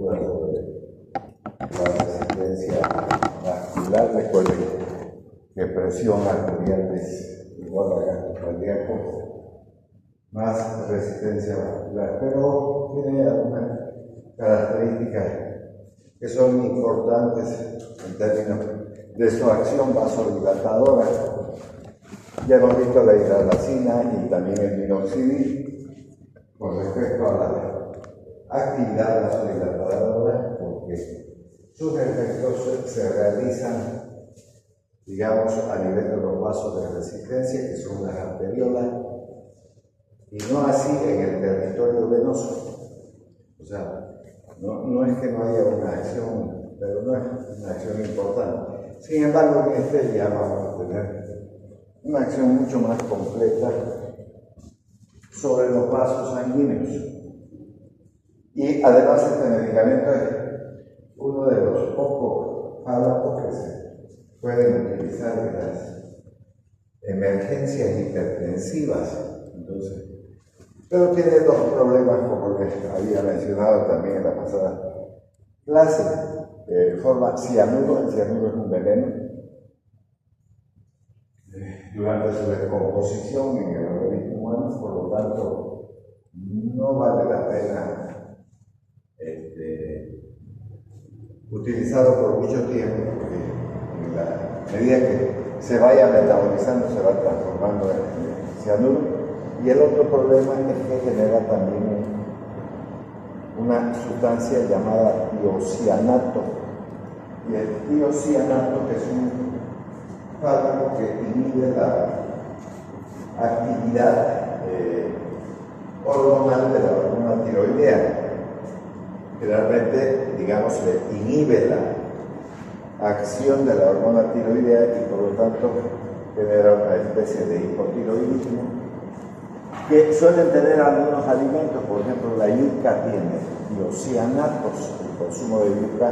lectura sobre la resistencia vascular. Recuerden que presión arterial es igual a gasto cardíaco más resistencia vascular, pero tiene algunas características que son importantes en términos de su acción vasodilatadora. Ya hemos visto la hidralazina y también el minoxidil con respecto a la actividad vasodilatadora, porque sus efectos se realizan, digamos, a nivel de los vasos de resistencia, que son las arteriolas, y no así en el territorio venoso. O sea, no es que no haya una acción, pero no es una acción importante. Sin embargo, en este ya vamos a tener una acción mucho más completa sobre los vasos sanguíneos. Y además este medicamento es uno de los pocos fármacos que se pueden utilizar en las emergencias hipertensivas. Entonces, pero tiene dos problemas, como les había mencionado también en la pasada clase. Forma cianuro. El cianuro es un veneno. Durante su descomposición en el organismo humano, por lo tanto, no vale la pena utilizarlo por mucho tiempo, porque en la medida que se vaya metabolizando, se va transformando en cianuro. Y el otro problema es que genera también una sustancia llamada tiocianato. Y el tiocianato es un fármaco que inhibe la actividad hormonal de la hormona tiroidea. Generalmente, digamos, se inhibe la acción de la hormona tiroidea y por lo tanto genera una especie de hipotiroidismo que suelen tener algunos alimentos. Por ejemplo, la yuca tiene tiocianatos. El consumo de yuca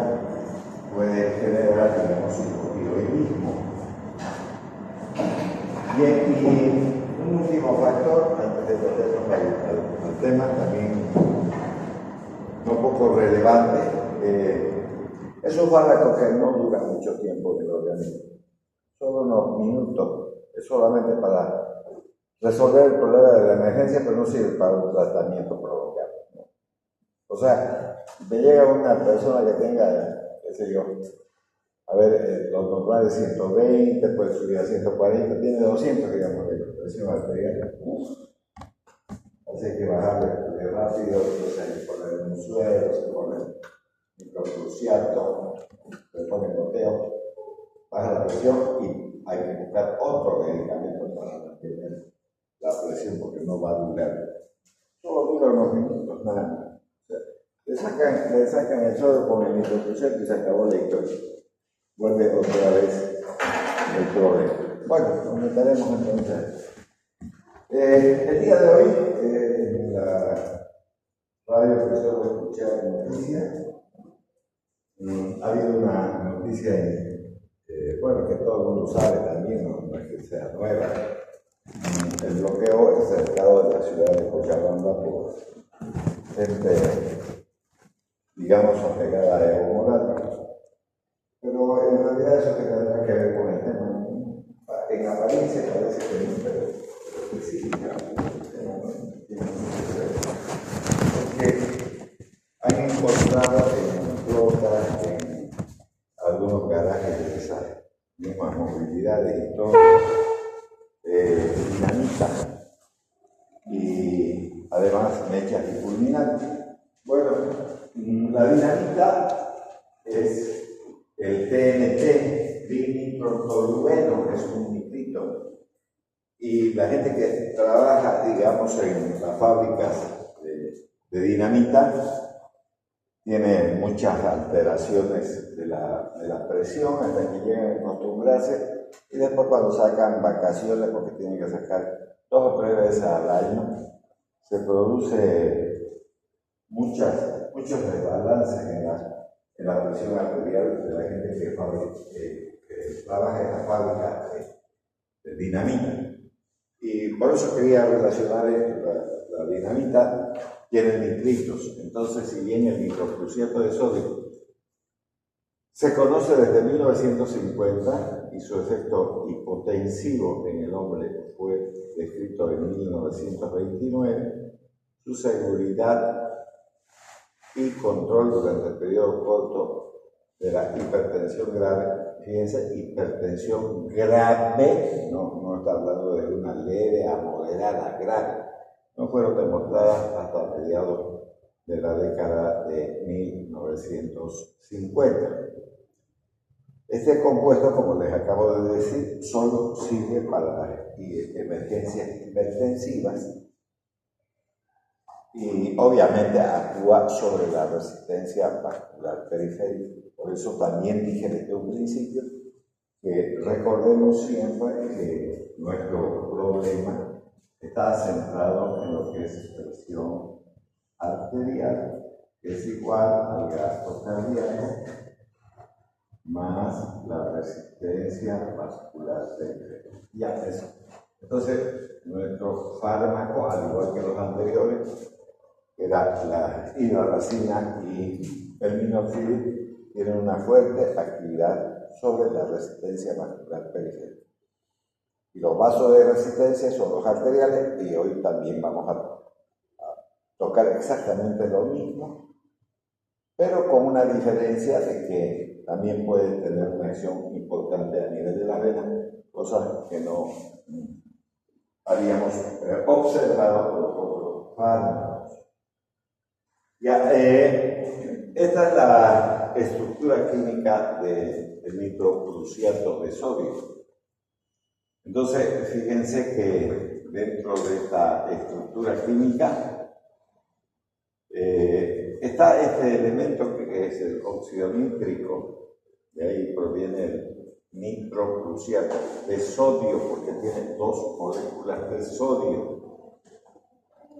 puede generar, digamos, hipotiroidismo. Bien, y un último factor, antes de meternos al tema, también un poco relevante, es un fármaco que no dura mucho tiempo en el organismo, solo unos minutos, es solamente para resolver el problema de la emergencia, pero no sirve para un tratamiento prolongado, ¿no? O sea, me llega una persona que tenga, qué sé yo, a ver, los normales 120, puede subir a 140, tiene 200, digamos, de presión arterial. Así que bajarle rápido, se pone un suero, se pone microcruciato, se pone goteo, baja la presión y hay que buscar otro medicamento para mantener la presión porque no va a durar. Solo dura unos minutos, nada más. O sea, le sacan el suero con el microcruciato y se acabó la historia. Vuelve otra vez el problema. Bueno, nos meteremos entonces. El día de hoy, en la radio que suelo escuchar noticias, ha habido una noticia, bueno, que todo el mundo sabe también, no es que sea nueva. El bloqueo cercado de la ciudad de Cochabamba por gente, digamos, apegada a Evo Morales. Pero en realidad eso tendrá que ver con el tema. En apariencia parece que no, pero sí, porque han encontrado en flotas, en algunos garajes de esas mismas movilidades y todo, dinamita y además mechas y fulminantes. Bueno, la dinamita es el TNT, dinitrotolueno, que es un nitrito. Y la gente que trabaja, digamos, en las fábricas de dinamita tiene muchas alteraciones de la presión hasta que llegan a acostumbrarse, y después cuando sacan vacaciones, porque tienen que sacar 2 o 3 veces al año, se produce muchos desbalances en la presión arterial de la gente que trabaja en la fábrica de dinamita. Y por eso quería relacionar la dinamita tienen nitritos. Entonces, si bien el nitrocruciato de sodio se conoce desde 1950 y su efecto hipotensivo en el hombre fue descrito en 1929, su seguridad y control durante el periodo corto de la hipertensión grave, fíjense, hipertensión grave, no está hablando de una leve a moderada, grave, no fueron demostradas hasta mediados de la década de 1950. Este compuesto, como les acabo de decir, solo sirve para las emergencias hipertensivas y obviamente actúa sobre la resistencia vascular periférica. Por eso también dije desde un principio que recordemos siempre que nuestro problema está centrado en lo que es presión arterial, que es igual al gasto cardíaco más la resistencia vascular periférica. Ya eso. Entonces, nuestro fármaco, al igual que los anteriores, que era la hidralazina y el minoxidil, tienen una fuerte actividad sobre la resistencia vascular periférica. Y los vasos de resistencia son los arteriales, y hoy también vamos a tocar exactamente lo mismo, pero con una diferencia de que también puede tener una acción importante a nivel de la vena, cosas que no habíamos observado con los otros fármacos. Ya, esta es la estructura química del nitrocruciato de sodio. Entonces, fíjense que dentro de esta estructura química está este elemento que es el óxido nítrico, de ahí proviene el nitrocruciato de sodio, porque tiene dos moléculas de sodio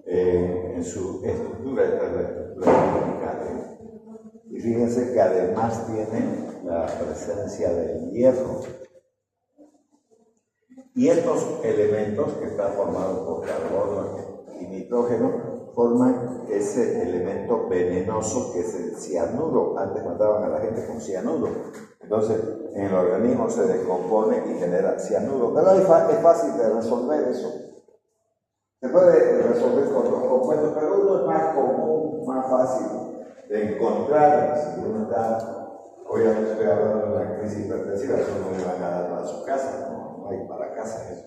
en su estructura, esta es la estructura química. Y fíjense que además tiene la presencia del hierro. Y estos elementos que están formados por carbono y nitrógeno forman ese elemento venenoso que es el cianuro. Antes mataban a la gente con cianuro. Entonces, en el organismo se descompone y genera cianuro. Pero es fácil de resolver eso. Se puede resolver con los compuestos, pero uno es más común, más fácil de encontrar. Si uno está, obviamente estoy hablando de una crisis hipertensiva, eso no le van a dar a su casa, no hay para casa eso.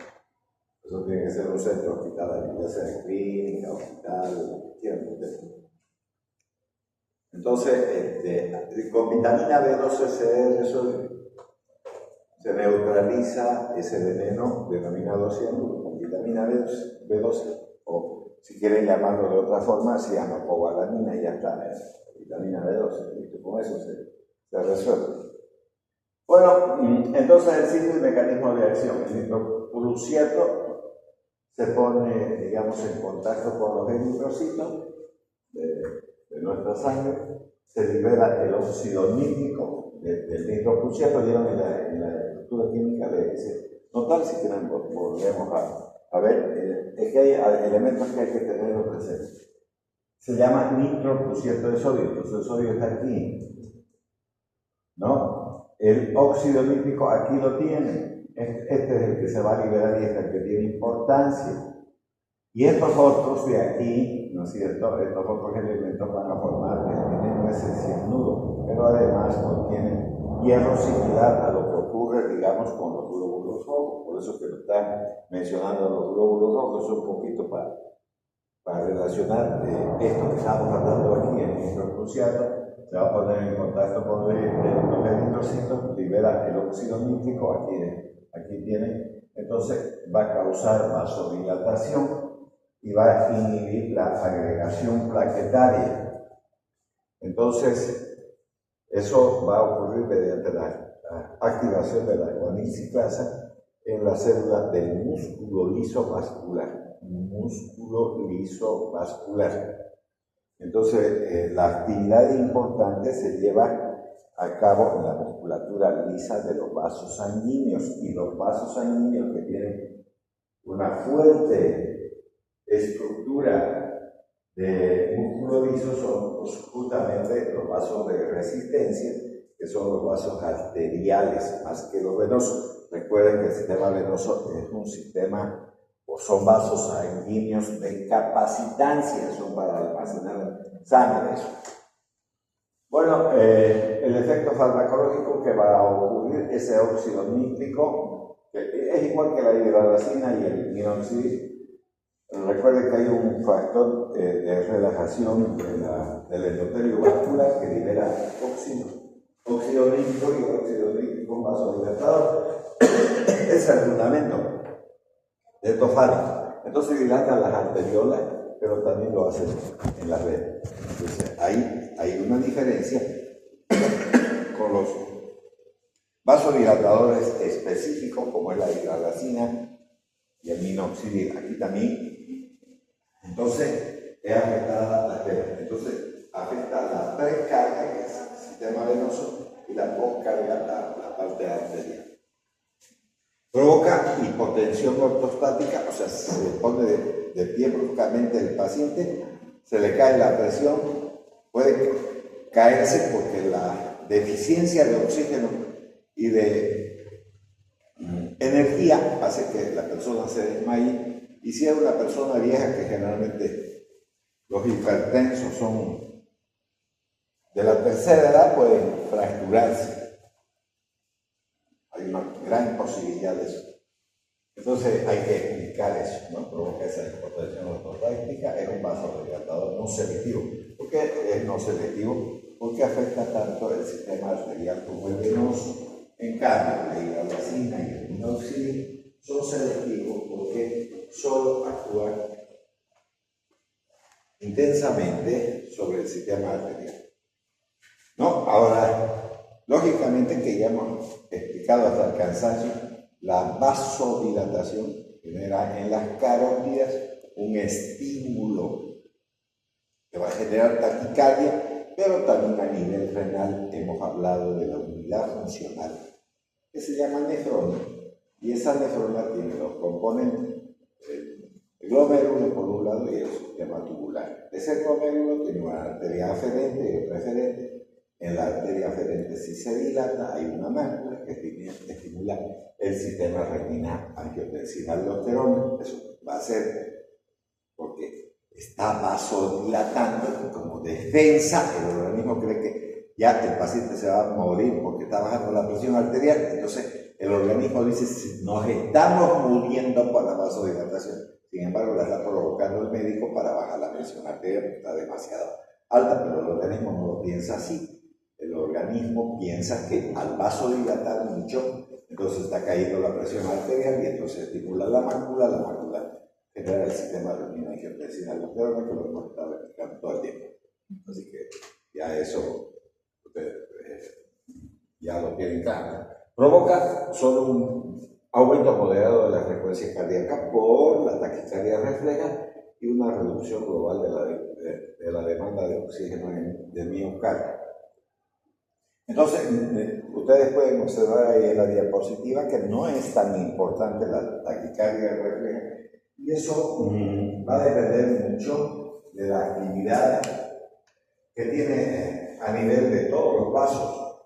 Eso tiene que ser un centro hospitalario, ya sea clínica, hospital, tiempo. Entonces, con vitamina B12 eso se neutraliza ese veneno denominado cianuro con vitamina B12, o si quieren llamarlo de otra forma, cianocobalamina, y ya está, vitamina B12, ¿listo? Con eso se resuelve. Bueno, entonces existe el mecanismo de acción. El nitrocruciato se pone, digamos, en contacto con los eritrocitos de nuestra sangre, se libera el óxido nítrico del nitrocruciato. Vieron en la estructura química de ese. Notar, si quieren, volvemos a ver, es que hay elementos que hay que tenerlos presentes. Se llama nitrocruciato de sodio, entonces el sodio está aquí, ¿no? El óxido nítrico aquí lo tiene, este es el que se va a liberar y este es el que tiene importancia. Y estos otros de aquí, ¿no es cierto? Estos otros elementos van a formar el veneno ese cianuro, pero además contienen hierro similar a lo que ocurre, digamos, con los glóbulos rojos. Por eso que lo están mencionando los glóbulos rojos, un poquito para relacionar esto que estamos hablando aquí, el nitrocruciato, se va a poner en contacto con los eritrocitos, libera el óxido nítrico, aquí tiene, entonces va a causar vasodilatación y va a inhibir la agregación plaquetaria. Entonces, eso va a ocurrir mediante la activación de la guaniciclasa en la célula del músculo liso vascular. Músculo liso vascular. Entonces, la actividad importante se lleva a cabo en la musculatura lisa de los vasos sanguíneos, y los vasos sanguíneos que tienen una fuerte estructura de músculo liso son pues, justamente los vasos de resistencia, que son los vasos arteriales más que los venosos. Recuerden que el sistema venoso es un sistema, o son vasos sanguíneos de capacitancia, son para almacenar sangre. Bueno, el efecto farmacológico que va a ocurrir, ese óxido nítrico, que es igual que la hidralazina y el minoxidil. Recuerden que hay un factor de relajación del endotelio vascular que libera óxido nítrico, y el óxido nítrico vasodilatador es el fundamento de estos fármacos. Entonces dilatan las arteriolas, pero también lo hacen en las venas. Entonces ahí hay una diferencia con los vasodilatadores específicos, como es la hidralazina y el minoxidil. Aquí también, entonces, es afectada la venas. Entonces, afecta la precarga, que es el sistema venoso, y la postcarga, la parte arterial. Provoca hipotensión ortostática, o sea, se pone de pie bruscamente el paciente, se le cae la presión, puede caerse porque la deficiencia de oxígeno y de energía hace que la persona se desmaye. Y si es una persona vieja, que generalmente los hipertensos son de la tercera edad, pueden fracturarse. Hay una gran posibilidad de eso. Entonces hay que explicar eso, ¿no? Provoca esa hipotensión ortostática, es un vasodilatador no selectivo. ¿Por qué es no selectivo? Porque afecta tanto el sistema arterial como el venoso. En cambio, la hidralazina y el minoxidil son selectivos porque solo actúan intensamente sobre el sistema arterial. ¿No? Ahora, lógicamente que ya hemos explicado hasta el cansancio, la vasodilatación genera en las carótidas un estímulo que va a generar taquicardia, pero también a nivel renal hemos hablado de la unidad funcional que se llama nefrona, y esa nefrona tiene dos componentes, el glomérulo por un lado y el sistema tubular. Ese glomérulo tiene una arteria aferente y otra eferente. En la arteria aferente, si se dilata, hay una mácula que estimula el sistema renina-angiotensina-aldosterona. Eso va a ser porque está vasodilatando, y como defensa, el organismo cree que ya el paciente se va a morir porque está bajando la presión arterial. Entonces el organismo dice, nos estamos muriendo por la vasodilatación. Sin embargo, la está provocando el médico para bajar la presión arterial, porque está demasiado alta, pero el organismo no lo piensa así. El organismo piensa que al vasodilatar mucho, entonces está cayendo la presión arterial y entonces estimula la mácula genera el sistema renina-angiotensina-aldosterona, que lo hemos estado explicando todo el tiempo. Así que ya eso ya lo tienen claro. Provoca solo un aumento moderado de la frecuencia cardíaca por la taquicardia refleja y una reducción global de la demanda de oxígeno del miocardio. Entonces, ustedes pueden observar ahí en la diapositiva que no es tan importante la taquicardia refleja, y eso va a depender mucho de la actividad que tiene a nivel de todos los vasos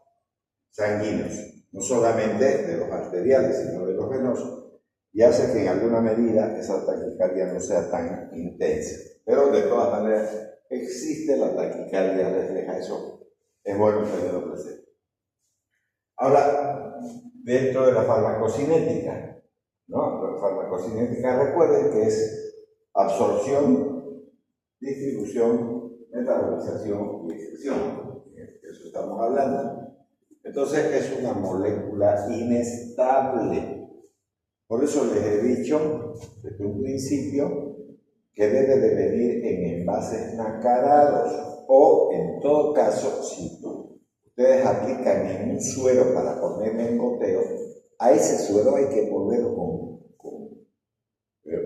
sanguíneos, no solamente de los arteriales, sino de los venosos, y hace que en alguna medida esa taquicardia no sea tan intensa. Pero de todas maneras existe la taquicardia refleja, eso es bueno tenerlo presente. Ahora, dentro de la farmacocinética, ¿no? La farmacocinética, recuerden que es absorción, distribución, metabolización y excreción. De eso estamos hablando. Entonces es una molécula inestable. Por eso les he dicho desde un principio que debe de venir en envases nacarados, o en todo caso, si ustedes aplican en un suero para ponerle en goteo, a ese suero hay que ponerlo con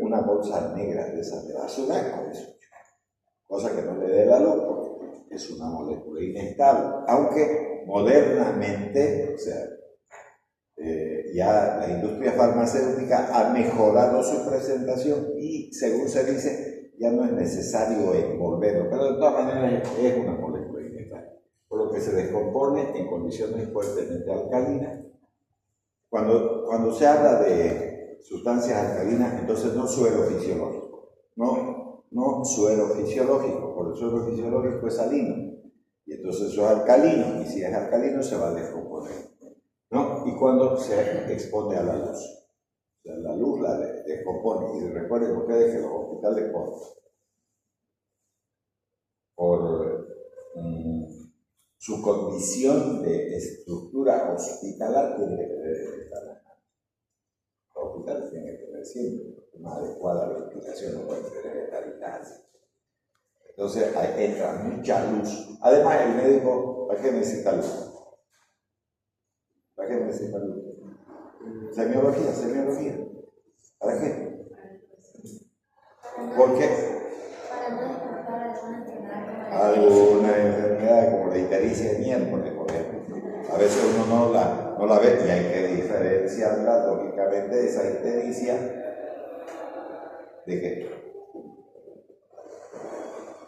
una bolsa negra de esas de basura, con eso, cosa que no le dé la luz porque es una molécula inestable, aunque modernamente, o sea, ya la industria farmacéutica ha mejorado su presentación y, según se dice, ya no es necesario envolverlo, pero de todas maneras es una molécula inestable, por lo que se descompone en condiciones fuertemente alcalinas. Cuando se habla de sustancias alcalinas, entonces no suero fisiológico, no suero fisiológico, porque el suero fisiológico es salino, y entonces eso es alcalino, y si es alcalino se va a descomponer, ¿no? Y cuando se expone a la luz, o sea, la luz la descompone, y recuerden ustedes que los hospitales por su condición de estructura hospitalar tiene que tener ventanas. Los hospitales tienen que tener siempre una adecuada ventilación, no pueden tener ventanales. Entonces ahí entra mucha luz. Además, el médico, ¿para qué necesita luz? ¿Para qué necesita luz? Semiología. ¿Para qué? ¿Por qué? Alguna enfermedad como la ictericia de miércoles, por ejemplo. A veces uno no la ve y hay que diferenciarla, lógicamente, de esa ictericia. ¿De qué?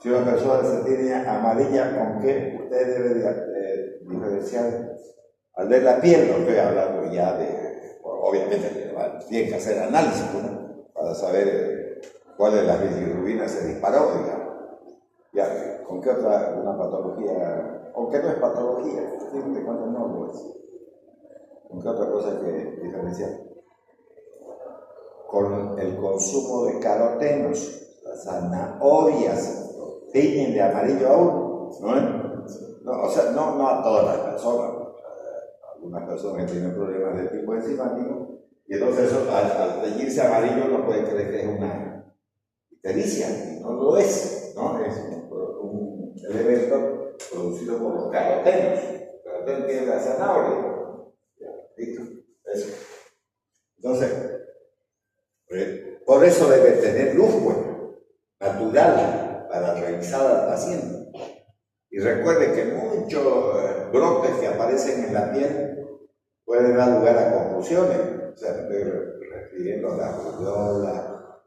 Si una persona se tiene amarilla, ¿con qué usted debe diferenciar? Al ver la piel, no estoy hablando ya de, obviamente, tiene que hacer análisis, ¿no? Para saber cuál de las bilirrubinas se disparó, digamos. Ya, ¿con qué otra una patología? Aunque no es patología, de cuánto no lo es. ¿Con qué otra cosa hay que diferenciar? Con el consumo de carotenos, las zanahorias tiñen de amarillo aún, ¿no? O sea, no a todas las personas. Algunas personas que tienen problemas de tipo enzimático, y entonces eso, al teñirse amarillo no pueden creer que es una ictericia, y no lo es, ¿no? Es un elemento producido por los carotenos. El caroteno tiene la zanahoria. Ya, listo. Eso. Entonces, por eso debe tener luz, natural, para revisar al paciente. Y recuerde que muchos brotes que aparecen en la piel pueden dar lugar a confusiones. O sea, me estoy refiriendo a la rubiola,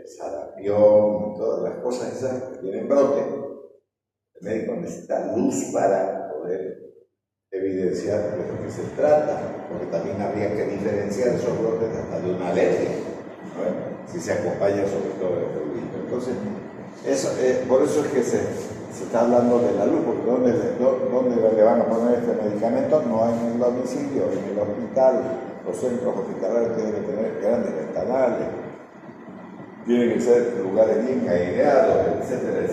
sarampión, todas las cosas esas que tienen brote. El médico necesita luz para poder evidenciar de lo que se trata, porque también habría que diferenciar esos brotes hasta de una alergia, ¿no? Si se acompaña sobre todo de fluido. Entonces, por eso es que se está hablando de la luz, porque ¿dónde le van a poner este medicamento? No en el domicilio, en el hospital. Los centros hospitalarios tienen que tener grandes ventanales, tienen que ser lugares bien aireados, etcétera.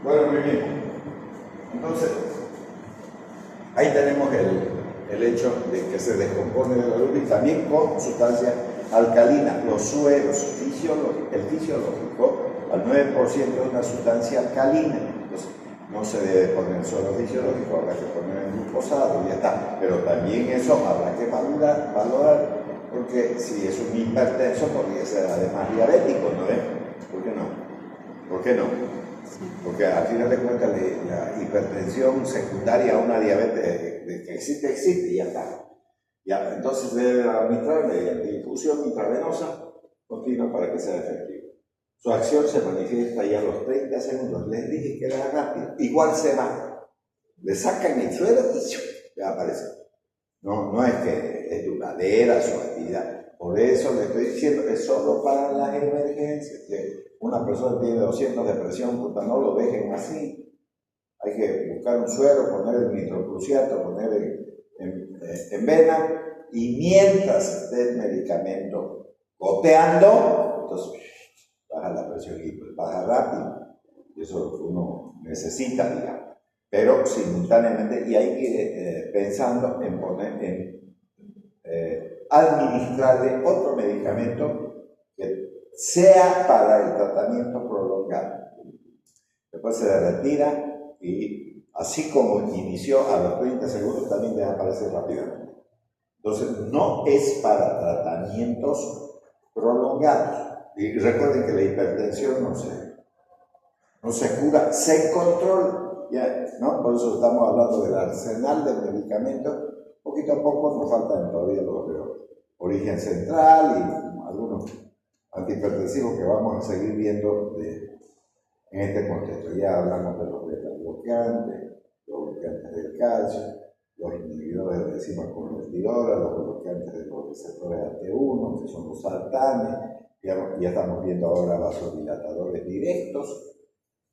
Bueno, muy bien. Entonces, ahí tenemos el hecho de que se descompone de la luz y también con sustancias alcalinas. Los sueros, el fisiológico, al 9% es una sustancia alcalina. Entonces, no se debe poner suero fisiológico, habrá que poner en glucosado y ya está. Pero también eso habrá que valorar, porque si es un hipertenso, podría ser además diabético, ¿no? ¿Por qué no? ¿Por qué no? Porque al final de cuentas la hipertensión secundaria a una diabetes que existe y ya está. Ya, entonces se debe administrar mediante infusión intravenosa continua para que sea efectivo. Su acción se manifiesta ya a los 30 segundos. Les dije que era rápido. Igual se va. Le sacan el suero y ya aparece. No es que es duradera su actividad. Por eso le estoy diciendo que es solo para las emergencias. Que una persona tiene 200 de presión, no lo dejen así. Hay que buscar un suero, poner el nitroprusiato, poner en vena, y mientras esté el medicamento goteando, entonces baja la presión y baja rápido. Y eso es lo que uno necesita, digamos. Pero simultáneamente, y hay que ir pensando en administrarle otro medicamento que sea para el tratamiento prolongado. Después se le retira y así como inició a los 30 segundos, también desaparece rápidamente. Entonces, no es para tratamientos prolongados. Y recuerden que la hipertensión no se cura, se controla, ¿ya? ¿No? Por eso estamos hablando del arsenal de medicamentos. Poquito a poco nos faltan todavía los de origen central y algunos antihipertensivos que vamos a seguir viendo de en este contexto. Ya hablamos de los beta-bloqueantes, los bloqueantes del calcio, los inhibidores de la enzima convertidora, los bloqueantes de los receptores AT1, que son los sartanes, ya estamos viendo ahora vasodilatadores directos.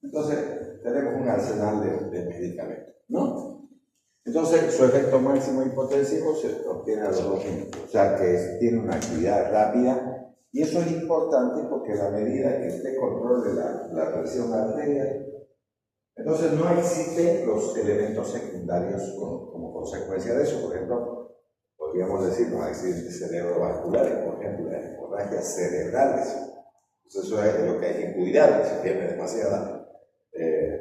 Entonces, tenemos un arsenal de medicamentos, ¿no? Entonces, su efecto máximo hipotensivo se obtiene a los 2 minutos, o sea que tiene una actividad rápida, y eso es importante porque a medida que usted controle la presión arterial, entonces no existen los elementos secundarios como consecuencia de eso. Por ejemplo, podríamos decir los accidentes cerebrovasculares, por ejemplo, las hemorragias cerebrales. Entonces eso es lo que hay que cuidar. Si tiene demasiada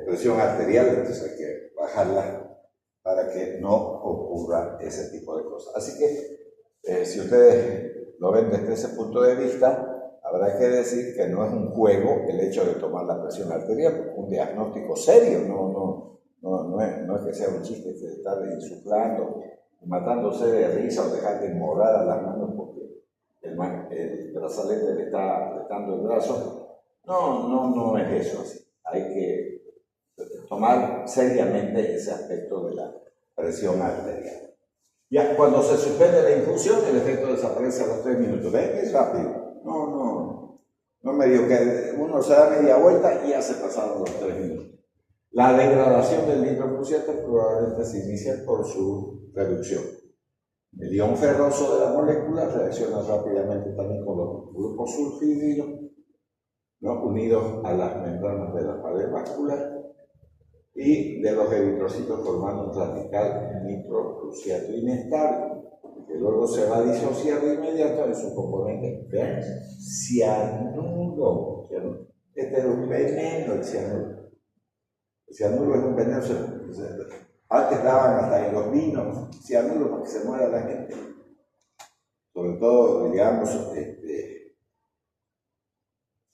presión arterial, entonces hay que bajarla para que no ocurra ese tipo de cosas. Así que si ustedes lo ven desde ese punto de vista, habrá que decir que no es un juego el hecho de tomar la presión arterial, porque un diagnóstico serio, no es que sea un chiste que estar insuflando, matándose de risa o dejar de morar a las manos porque el brazalete le está dando el brazo. No es eso así. Hay que tomar seriamente ese aspecto de la presión arterial. Ya cuando se suspende la infusión, el efecto desaparece a los 3 minutos. ¿Ven? Es rápido. No me digo que uno se da media vuelta y ya se pasaron los 3 minutos. La degradación del nitrofusciato probablemente se inicia por su reducción. El ion ferroso de la molécula reacciona rápidamente también con los grupos sulfídilos, ¿no?, unidos a las membranas de la pared vascular, y de los eritrocitos formando un radical nitrofusciato inestable, que luego se va a disociar de inmediato en su componente. ¿Ven? Cianuro. Este es un veneno, el cianuro. El cianuro es un veneno. Antes daban hasta en los vinos cianuro para que se muera la gente. Sobre todo, digamos,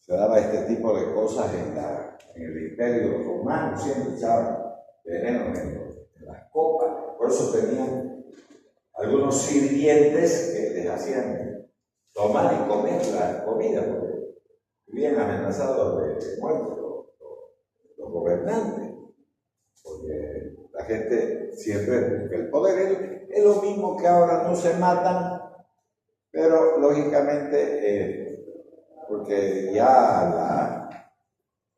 se daba este tipo de cosas en el Imperio Romano, siempre echaban veneno en las copas. Por eso tenían algunos sirvientes que les hacían tomar y comer la comida, porque vivían amenazados de muerte los gobernantes, porque la gente siempre busca el poder. Es lo mismo que ahora no se matan, pero lógicamente, porque ya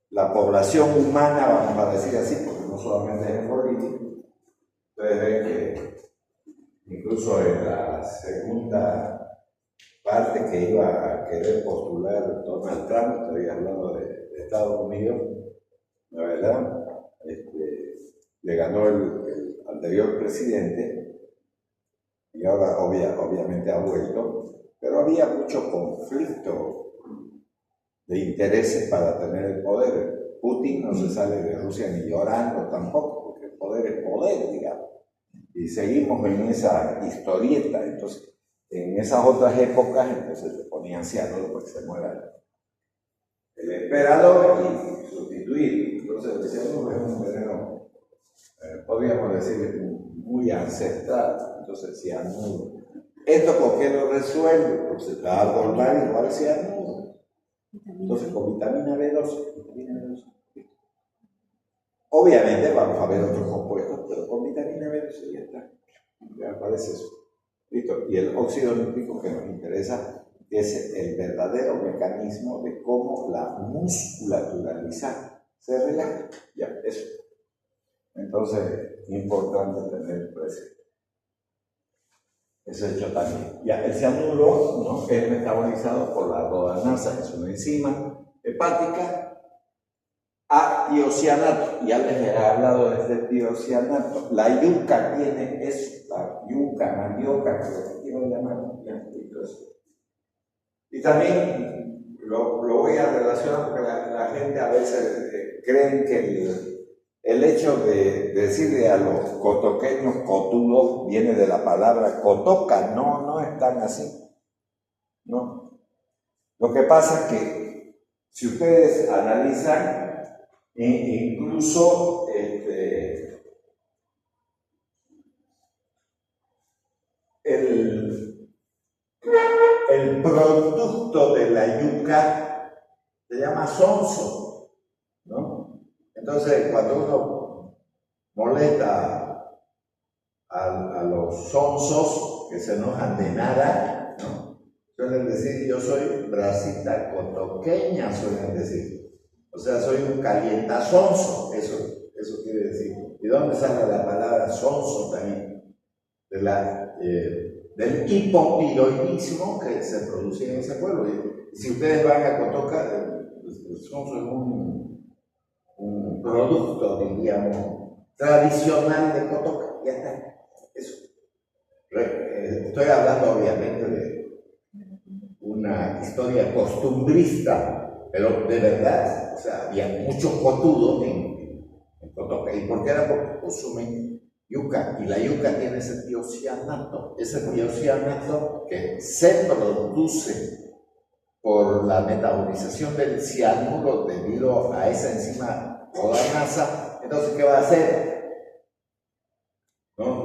la población humana, vamos a decir así, porque no solamente es en Bolivia, ustedes ven que incluso en la segunda parte que iba a querer postular Donald Trump, estoy hablando de Estados Unidos, la verdad, le ganó el anterior presidente, y ahora obviamente ha vuelto, pero había mucho conflicto de intereses para tener el poder. Putin no se sale de Rusia ni llorando tampoco, porque el poder es poder, digamos. Y seguimos en esa historieta. Entonces, en esas otras épocas, entonces le ponían cianuro para que se muera el emperador y sustituir. Entonces, el cianuro es un veneno, podríamos decir, muy ancestral. Entonces, cianuro. ¿Esto por qué lo resuelve? Porque se va a volver igual cianuro. Entonces, con vitamina B12. Obviamente vamos a ver otros compuestos, pero con vitamina B12 ya está. Ya aparece eso. Listo. Y el óxido nítrico que nos interesa es el verdadero mecanismo de cómo la musculatura lisa se relaja. Ya, eso. Entonces, importante tener presente ese hecho también. Ya, el cianuro, ¿no?, es metabolizado por la rodanasa, que es una enzima hepática, a tiocianato. Ya les he hablado de este tiocianato. La yuca tiene eso, la yuca, mandioca, que lo quiero llamar. Y también lo voy a relacionar porque la gente a veces cree que el hecho de decirle a los cotoqueños cotudos viene de la palabra cotoca. No es tan así. No. Lo que pasa es que si ustedes analizan, incluso el producto de la yuca se llama sonso, ¿no? Entonces, cuando uno molesta a los sonsos que se enojan de nada, ¿no? Suelen decir, yo soy bracita cotoqueña, suelen decir. O sea, soy un calientasonso, eso quiere decir. ¿Y dónde sale la palabra sonso también? Del hipotiroidismo que se producía en ese pueblo. Y si ustedes van a Cotoca, el sonso es un producto, diríamos, tradicional de Cotoca. Ya está. Eso. Estoy hablando obviamente de una historia costumbrista, pero de verdad, o sea, había muchos cotudos en Cotoca. ¿Y por qué era? Porque consumen yuca, y la yuca tiene ese tiocianato que se produce por la metabolización del cianuro debido a esa enzima rodanasa. Entonces, ¿qué va a hacer? No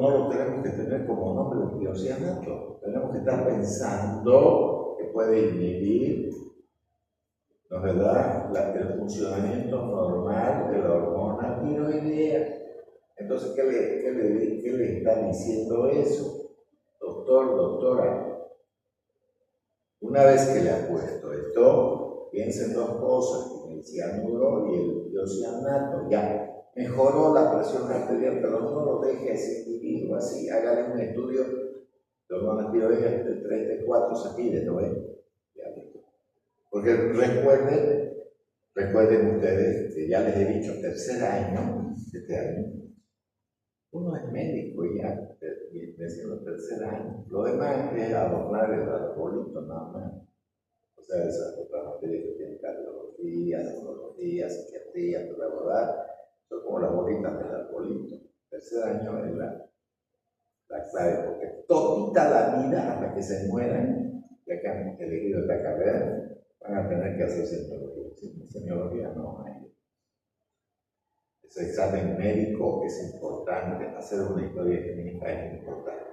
lo tenemos que tener como nombre de tiocianato. Tenemos que estar pensando que puede inhibir, ¿no es verdad?, el funcionamiento normal de la hormona tiroidea. Entonces, ¿qué le está diciendo eso? Doctor, doctora, una vez que le ha puesto esto, piensen dos cosas, el cianuro y el tiocianato. Ya mejoró la presión arterial, pero no lo deje a ese individuo así. Háganle un estudio de hormonas tiroideas de 3, de 4, se pide, ¿no ven? Porque recuerden ustedes que ya les he dicho, tercer año, este año, uno es médico ya, desde el tercer año. Lo demás es adornar el arbolito nada más. O sea, esas otras materias que tienen cardiología, neurología, psiquiatría, ¿verdad? Son como las bolitas del arbolito. Tercer año es la clave, porque todita la vida hasta que se mueran, ya que han elegido esta carrera, van a tener que hacer semiología. Semiología no hay. Ese examen médico es importante, hacer una historia clínica es importante.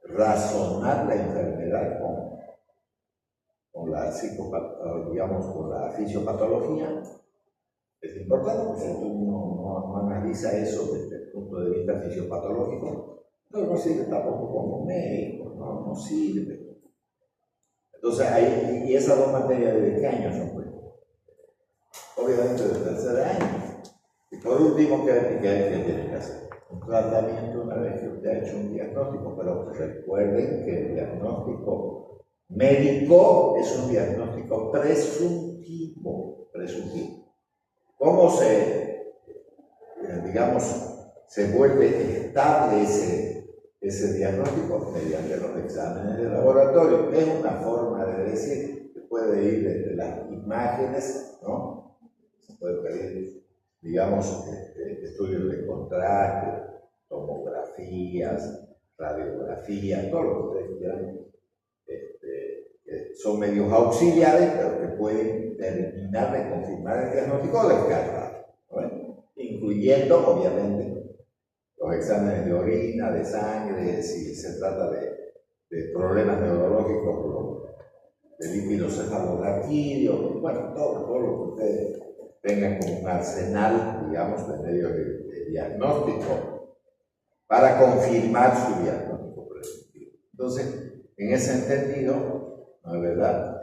Razonar la enfermedad con la digamos, con la fisiopatología es importante, porque si uno no analiza eso desde el punto de vista fisiopatológico, no sirve tampoco como médico, no sirve. Entonces, y esas dos materias, ¿de qué año son? Pues? Obviamente del tercer año. Y por último, ¿qué tiene que hacer? Un tratamiento una vez que usted ha hecho un diagnóstico, pero recuerden que el diagnóstico médico es un diagnóstico presuntivo. ¿Cómo se vuelve estable ese diagnóstico? Mediante los exámenes de laboratorio. Es una forma de decir que puede ir desde las imágenes, ¿no? Se puede pedir, digamos, estudios de contraste, tomografías, radiografías, todo lo que ustedes quieran. Son medios auxiliares, pero que pueden terminar de confirmar el diagnóstico o descartar, ¿no? Incluyendo, obviamente, los exámenes de orina, de sangre, si se trata de problemas neurológicos, de lípido cefalorraquídeo, bueno, todo lo que ustedes tengan como un arsenal, digamos, de medios de diagnóstico para confirmar su diagnóstico preventivo. Entonces, en ese entendido, ¿no es verdad?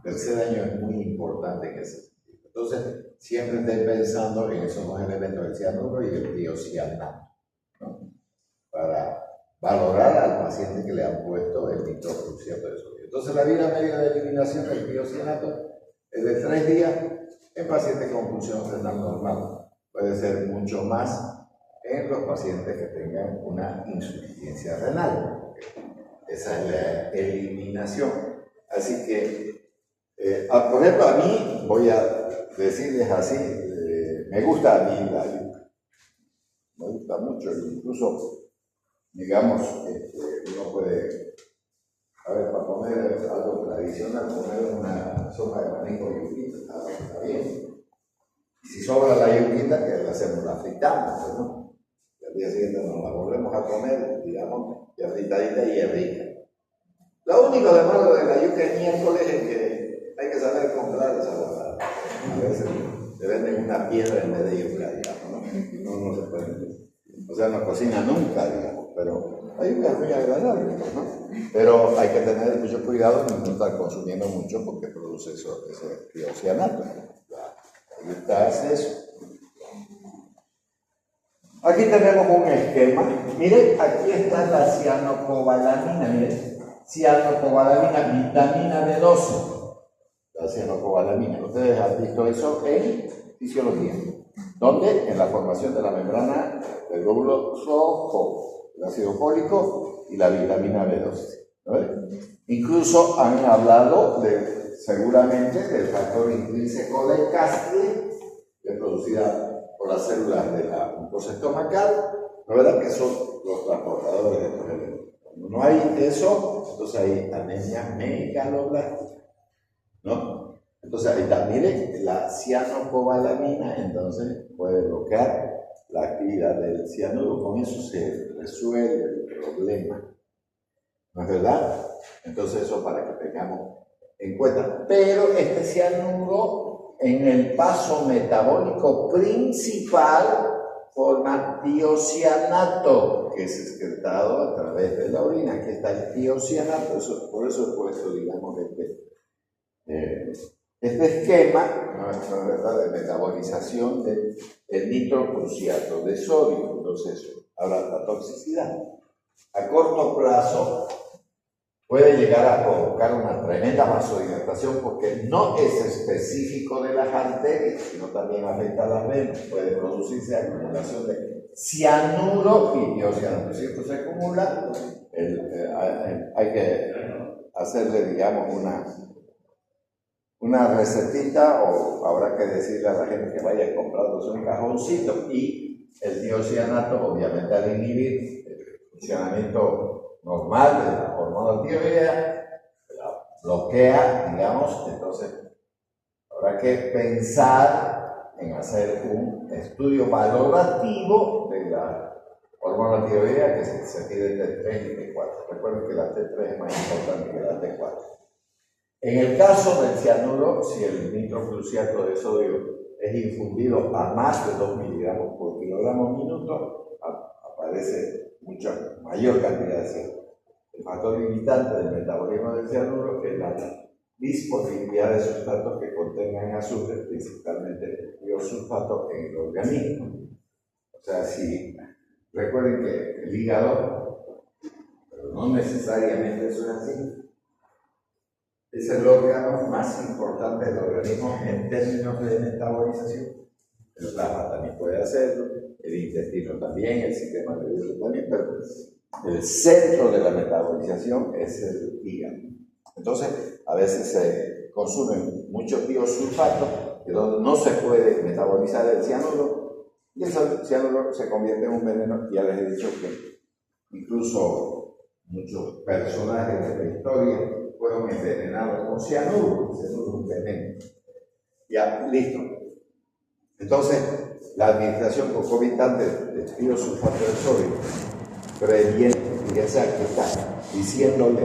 Tercer año es muy importante en ese sentido. Entonces, siempre estén pensando en esos dos elementos, el cianuro y el tiocianato, ¿no? Para valorar al paciente que le han puesto el nitrogluciato de sodio. Entonces, la vida media de eliminación del tiocianato es de 3 días en pacientes con función renal normal. Puede ser mucho más en los pacientes que tengan una insuficiencia renal. Esa es la eliminación. Así que, por ejemplo, a mí, voy a decirles así, me gusta a mí la yuca. Me gusta mucho, incluso, digamos, uno puede, a ver, para comer algo tradicional, poner una sopa de maní con yuquita, está bien. Y si sobra la yuquita, que la hacemos, la fritamos, ¿no? Y al día siguiente nos la volvemos a comer, digamos, ya fritadita y es rica. Lo único de malo de la yuca de miércoles es que hay que saber comprar esa guardada. A veces te venden una piedra en vez de yuca, digamos, ¿no? No se puede. O sea, no cocina nunca, digamos, pero la yuca es muy agradable, ¿no? Pero hay que tener mucho cuidado de no estar consumiendo mucho porque produce ese tiocianato. La yuca hace eso. Aquí tenemos un esquema. Miren, aquí está la cianocobalamina, miren. Cianocobalamina, vitamina B12. La cianocobalamina. Ustedes han visto eso en fisiología. ¿Dónde? En la formación de la membrana del glóbulo rojo, el ácido fólico y la vitamina B12. ¿No? Incluso han hablado seguramente del factor intrínseco de Castri, que es producida por las células de la mucosa estomacal, ¿no es verdad? Que son los transportadores de estos elementos. Cuando no hay eso, entonces hay anemia megaloblástica, ¿no? Entonces ahí está, miren, la cianocobalamina entonces puede bloquear la actividad del cianuro, con eso se resuelve el problema, ¿no es verdad? Entonces eso para que tengamos en cuenta. Pero este cianuro en el paso metabólico principal forma tiocianato, que es excretado a través de la orina. Aquí está el tiocianato, por eso he puesto, digamos, este esquema, ¿no es verdad?, de metabolización del nitrocruciato de sodio. Entonces, ahora la toxicidad. A corto plazo puede llegar a provocar una tremenda vasodilatación porque no es específico de las arterias, sino también afecta a las venas. Puede producirse acumulación de cianuro y tiocianato. Si esto se acumula, hay que hacerle, digamos, una recetita, o habrá que decirle a la gente que vaya comprándose un cajoncito, y el tiocianato, obviamente, al inhibir el funcionamiento normal de la hormona tiroidea, la bloquea, digamos. Entonces habrá que pensar en hacer un estudio valorativo de la hormona tiroidea, que se pide T3 y T4. Recuerden que la T3 es más importante que la T4. En el caso del cianuro, si el nitrocruciato de sodio es infundido a más de 2 miligramos por kilogramo minuto, aparece mucha mayor cantidad de cianuro. El factor limitante del metabolismo del cianuro es la disponibilidad de sustratos que contengan azúcar, principalmente biosulfato, en el organismo. O sea, si recuerden que el hígado, pero no necesariamente eso es así, es el órgano más importante del organismo en términos de metabolización. El plasma también puede hacerlo, el intestino también, el sistema nervioso también, pero el centro de la metabolización es el hígado. Entonces, a veces se consumen muchos biosulfatos, de donde no se puede metabolizar el cianuro, y el cianuro se convierte en un veneno. Ya les he dicho que incluso muchos personajes de la historia fueron envenenados con cianuro. El cianuro es un veneno. Ya, listo. Entonces, la administración concomitante de biosulfato de sodio previene, fíjense, aquí está diciéndole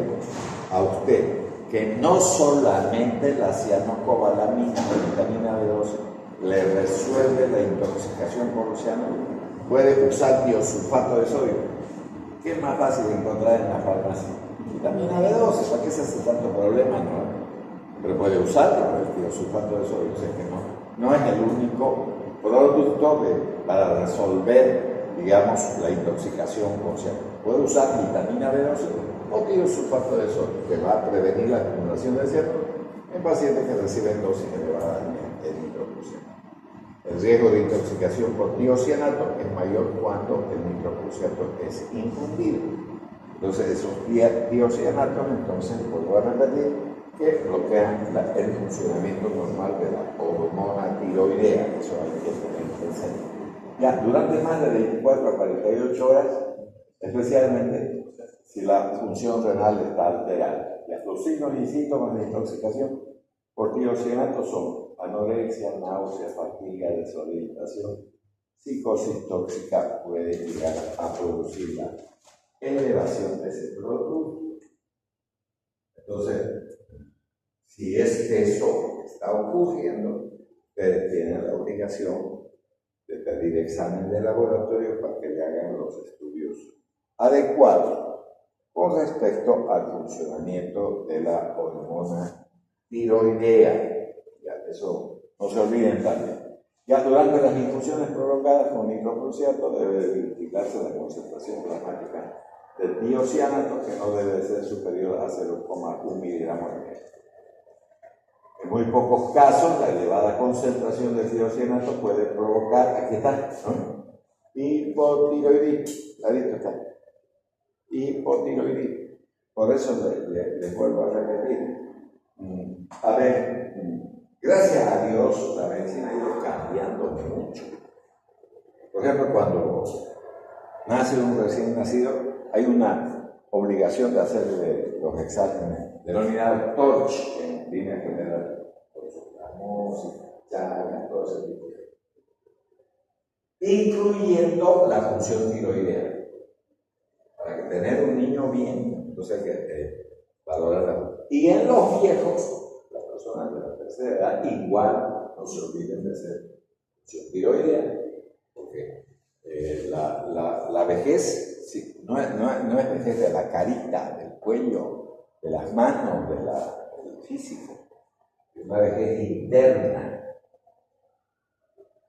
a usted que no solamente la cianocobalamina, la vitamina B12, le resuelve la intoxicación por cianuro, puede usar biosulfato de sodio. ¿Qué es más fácil de encontrar en la farmacia? Vitamina B12, ¿para qué se hace tanto problema, no? Pero puede usarlo, pero el biosulfato de sodio, o sea que no es el único producto para resolver, digamos, la intoxicación con cianuro. Puede usar vitamina B12 o biosulfato de sodio, que va a prevenir la acumulación de cianuro en pacientes que reciben dosis elevadas de nitrocruciato. El riesgo de intoxicación por tiocianato es mayor cuando el nitrocruciato es infundido. Entonces, esos tiocianatos, entonces, vuelvo a repetir, que bloquean el funcionamiento normal de la hormona tiroidea. Eso hay que tener presente. Ya, durante más de 24 a 48 horas, especialmente si la función renal está alterada. Ya, los signos y síntomas de intoxicación por tiocianato son anorexia, náusea, fatiga, desorientación, psicosis tóxica. Puede llegar a producir la elevación de ese producto. Entonces, si es que eso está ocurriendo, ustedes tienen la obligación de pedir examen de laboratorio para que le hagan los estudios adecuados con respecto al funcionamiento de la hormona tiroidea. Ya, eso no se olviden también. Ya durante las infusiones prolongadas con nitrocruciato debe vigilarse la concentración plasmática del tiocianato, que no debe ser superior a 0,1 miligramos de ml. En muy pocos casos, la elevada concentración de tiocianato puede provocar, aquí está, ¿no?, hipotiroidismo. Clarito está. Hipotiroidismo. Por eso les vuelvo a repetir. A ver, gracias a Dios, la medicina ha ido cambiando mucho. Por ejemplo, cuando nace un recién nacido, hay una obligación de hacerle los exámenes denominados TORCH en línea general, toxoplasmosis, Chagas, todo ese tipo de cosas, incluyendo la función tiroidea. Para que tener un niño bien, entonces hay que valorarla. Y en los viejos, las personas de la tercera edad, igual no se olviden de hacer función tiroidea, porque la vejez, sí, no es vejez de la carita, del cuello, de las manos, del físico, es una vejez interna.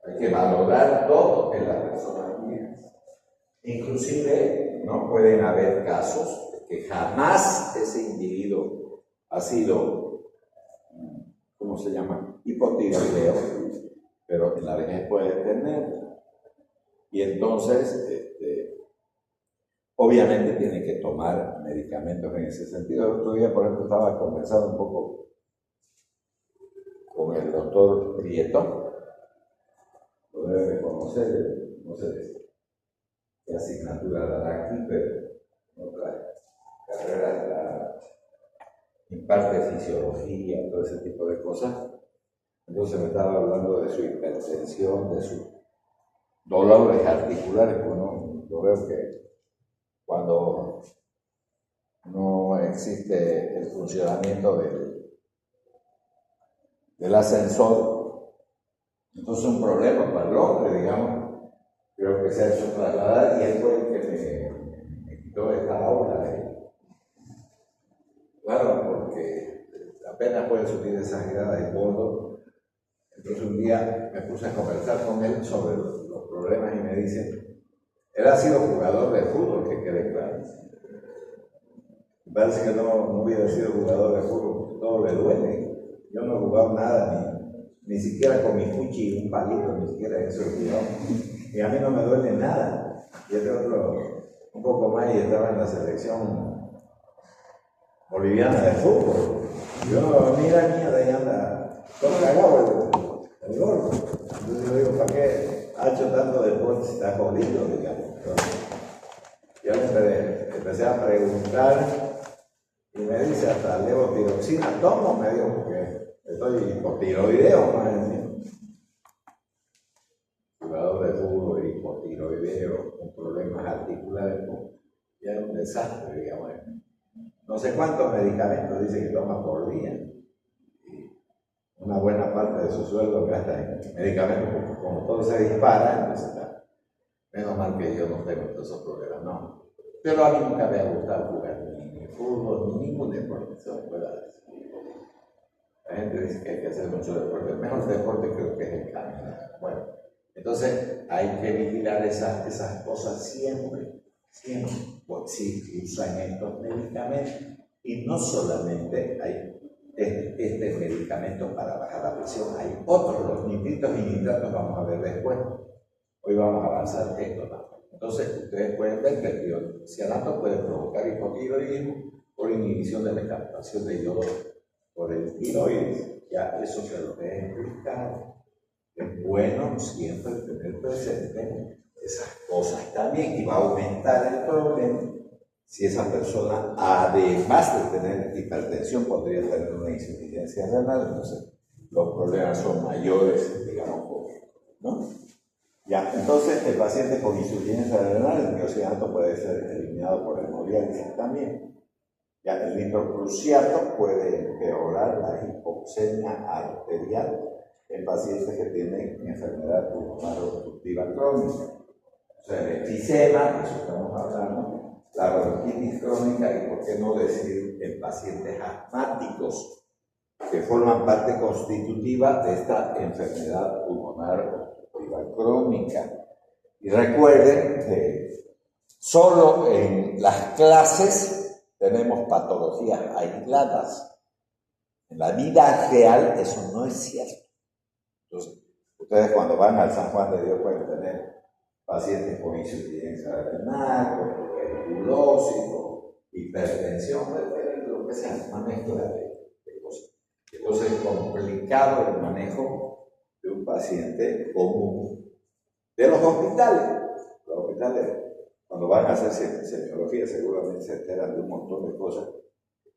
Hay que valorar todo en las personas viejas. Inclusive no pueden haber casos de que jamás ese individuo ha sido, ¿cómo se llama?, hipotiroideo, pero en la vejez puede tener. Y entonces, obviamente tiene que tomar medicamentos en ese sentido. El otro día, por ejemplo, estaba conversando un poco con el doctor Prieto, lo debe conocer, no sé qué asignatura dará aquí, pero otra carrera imparte fisiología, todo ese tipo de cosas. Entonces me estaba hablando de su hipertensión, de sus dolores articulares. Bueno, yo veo que cuando no existe el funcionamiento del ascensor, entonces es un problema para el hombre, digamos. Creo que se ha hecho trasladar y él fue el que me quitó esta aula. Claro, porque apenas puede subir exagerada y todo. Entonces un día me puse a conversar con él sobre los problemas y me dice, él ha sido jugador de fútbol, que quede claro. Parece que no hubiera sido jugador de fútbol, todo le duele. Yo no he jugado nada, ni siquiera con mi fuchi, un palito, ni siquiera eso he jugado. Y a mí no me duele nada. Y este otro, un poco más, y estaba en la selección boliviana de fútbol. Yo, mira, de ahí anda, todo cagado el gordo. Entonces yo digo, ¿para qué ha hecho tanto deporte si está jodido, digamos? Entonces, yo empecé a preguntar y me dice hasta levotiroxina, tomo, me dijo, porque estoy hipotiroideo, más jugador de fútbol, hipotiroideo, con problemas articulares, ya es un desastre, digamos. No sé cuántos medicamentos dice que toma por día. Y una buena parte de su sueldo gasta en medicamentos, porque como todo se dispara, entonces está. Menos mal que yo no tengo todos esos problemas, no. Pero a mí nunca me ha gustado jugar ni fútbol, ni ningún deporte, eso me puede decir. La gente dice que hay que hacer mucho deporte. El mejor deporte creo que es el caminar. Bueno, entonces hay que vigilar esas cosas siempre. Pues si usan estos medicamentos. Y no solamente hay este medicamento para bajar la presión, hay otros, los nitritos y nitratos, vamos a ver después. Hoy vamos a avanzar esto también. Entonces, ustedes pueden ver que el tiocianato puede provocar hipotiroidismo por inhibición de la captación de yodo por el tiroides. Ya eso se lo he explicado. Es bueno siempre tener presente esas cosas también, y va a aumentar el problema si esa persona, además de tener hipertensión, podría tener una insuficiencia renal. Entonces los problemas son mayores, digamos, ¿no? Ya, entonces el paciente con insuficiencia renal, el tiocianato puede ser eliminado por hemodiálisis también. Ya, el nitrocruciato puede empeorar la hipoxemia arterial en pacientes que tienen enfermedad pulmonar obstructiva crónica. O sea, el enfisema, de eso estamos hablando, la bronquitis crónica y, por qué no decir, en pacientes asmáticos que forman parte constitutiva de esta enfermedad pulmonar obstructiva crónica. Y recuerden que solo en las clases tenemos patologías aisladas. En la vida real eso no es cierto. Entonces, ustedes cuando van al San Juan de Dios pueden tener pacientes con insuficiencia renal, con tuberculosis, con hipertensión, lo que sea, una mezcla de cosas. Entonces es complicado el manejo de un paciente común de los hospitales. Los hospitales, cuando van a hacer semiología, seguramente se enteran de un montón de cosas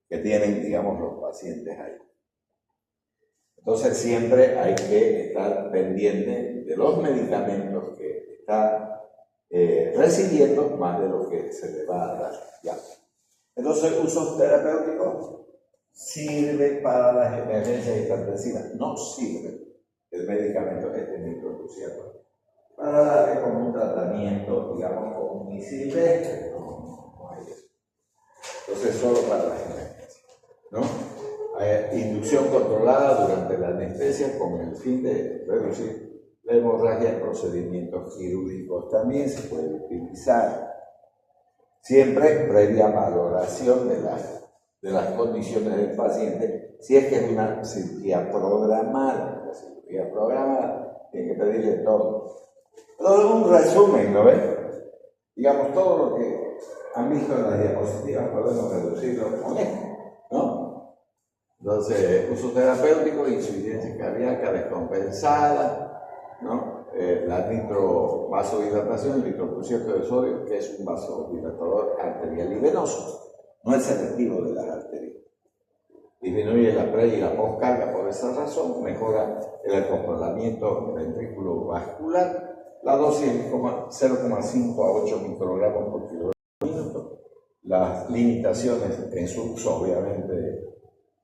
que tienen, digamos, los pacientes ahí. Entonces siempre hay que estar pendiente de los medicamentos que está recibiendo, más de lo que se le va a dar. Ya. Entonces, usos terapéuticos sirve para las emergencias hipertensivas. No sirve el medicamento nitrogluciano para darle como un tratamiento, digamos, como un silvestre. No hay eso. Entonces, solo para las emergencias, ¿no? Inducción controlada durante la anestesia con el fin de reducir la hemorragia en procedimientos quirúrgicos también se puede utilizar. Siempre previa valoración de las condiciones del paciente, si es que es una cirugía programada. La cirugía programada tiene que pedirle todo. Todo un resumen, ¿no ven? Digamos, todo lo que han visto en las diapositivas podemos reducirlo con esto, ¿no? Entonces, uso terapéutico, insuficiencia cardíaca descompensada, ¿no? La nitrovasodilatación, el nitrocruciato de sodio, que es un vasodilatador arterial y venoso, no es selectivo de las arterias. Disminuye la pre y la postcarga por esa razón, mejora el acoplamiento ventrículo-vascular, la dosis es 0,5 a 8 microgramos por kilogramo por minuto. Las limitaciones en su uso, obviamente,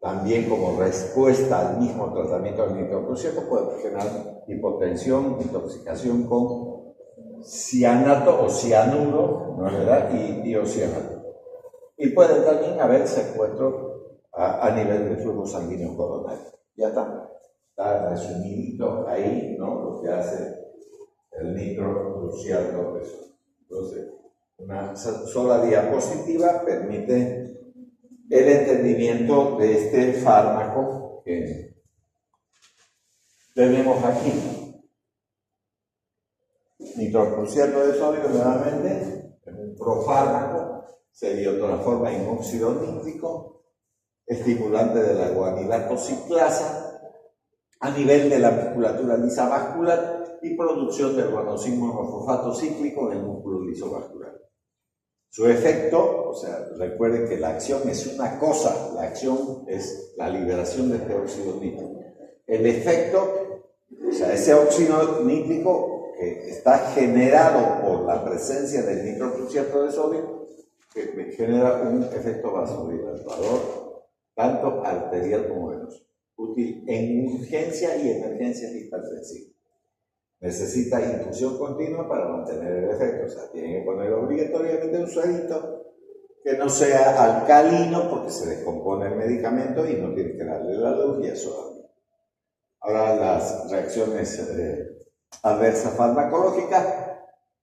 también como respuesta al mismo tratamiento del nitrocruciato, puede generar hipotensión, intoxicación con cianato o cianuro, ¿no es verdad? Y diocianato. Y puede también haber secuestro a nivel de flujo sanguíneo coronario. Ya está resumidito ahí, ¿no? Lo que hace el nitrocruciato. Entonces, una sola diapositiva permite el entendimiento de este fármaco que tenemos aquí. Nitrocruciato de sodio, nuevamente, es un profármaco, se biotransforma en óxido nítrico, estimulante de la guanilato ciclasa a nivel de la musculatura lisa vascular y producción del guanosine monofosfato cíclico en el músculo liso vascular. Su efecto, o sea, recuerden que la acción es una cosa, la acción es la liberación de este óxido nítrico. El efecto, o sea, ese óxido nítrico que está generado por la presencia del nitrocruciato de sodio, que genera un efecto vasodilatador, tanto arterial como venoso, útil en urgencia y emergencias hipertensivas. Necesita infusión continua para mantener el efecto, o sea, tienen que poner obligatoriamente un suerito que no sea alcalino porque se descompone el medicamento y no tiene que darle la luz y eso. Ahora, las reacciones adversas farmacológicas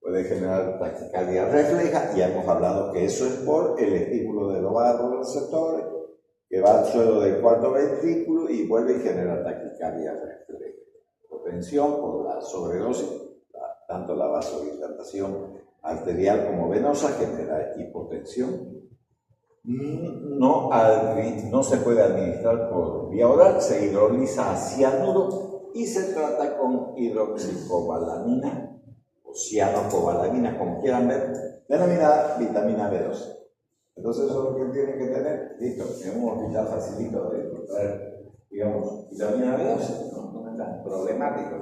pueden generar taquicardia refleja, ya hemos hablado que eso es por el estímulo de los vasoreceptores que va al suelo del cuarto ventrículo y vuelve y genera taquicardia refleja. Hipotensión por la sobredosis, tanto la vasodilatación arterial como venosa genera hipotensión. No se puede administrar por vía oral, se hidroliza a cianuro y se trata con hidroxicobalamina o cianocobalamina, como quieran ver, denominada vitamina B12. Entonces eso es lo que tienen que tener, listo, en un hospital facilito de encontrar, digamos, vitamina B12, no es tan problemático.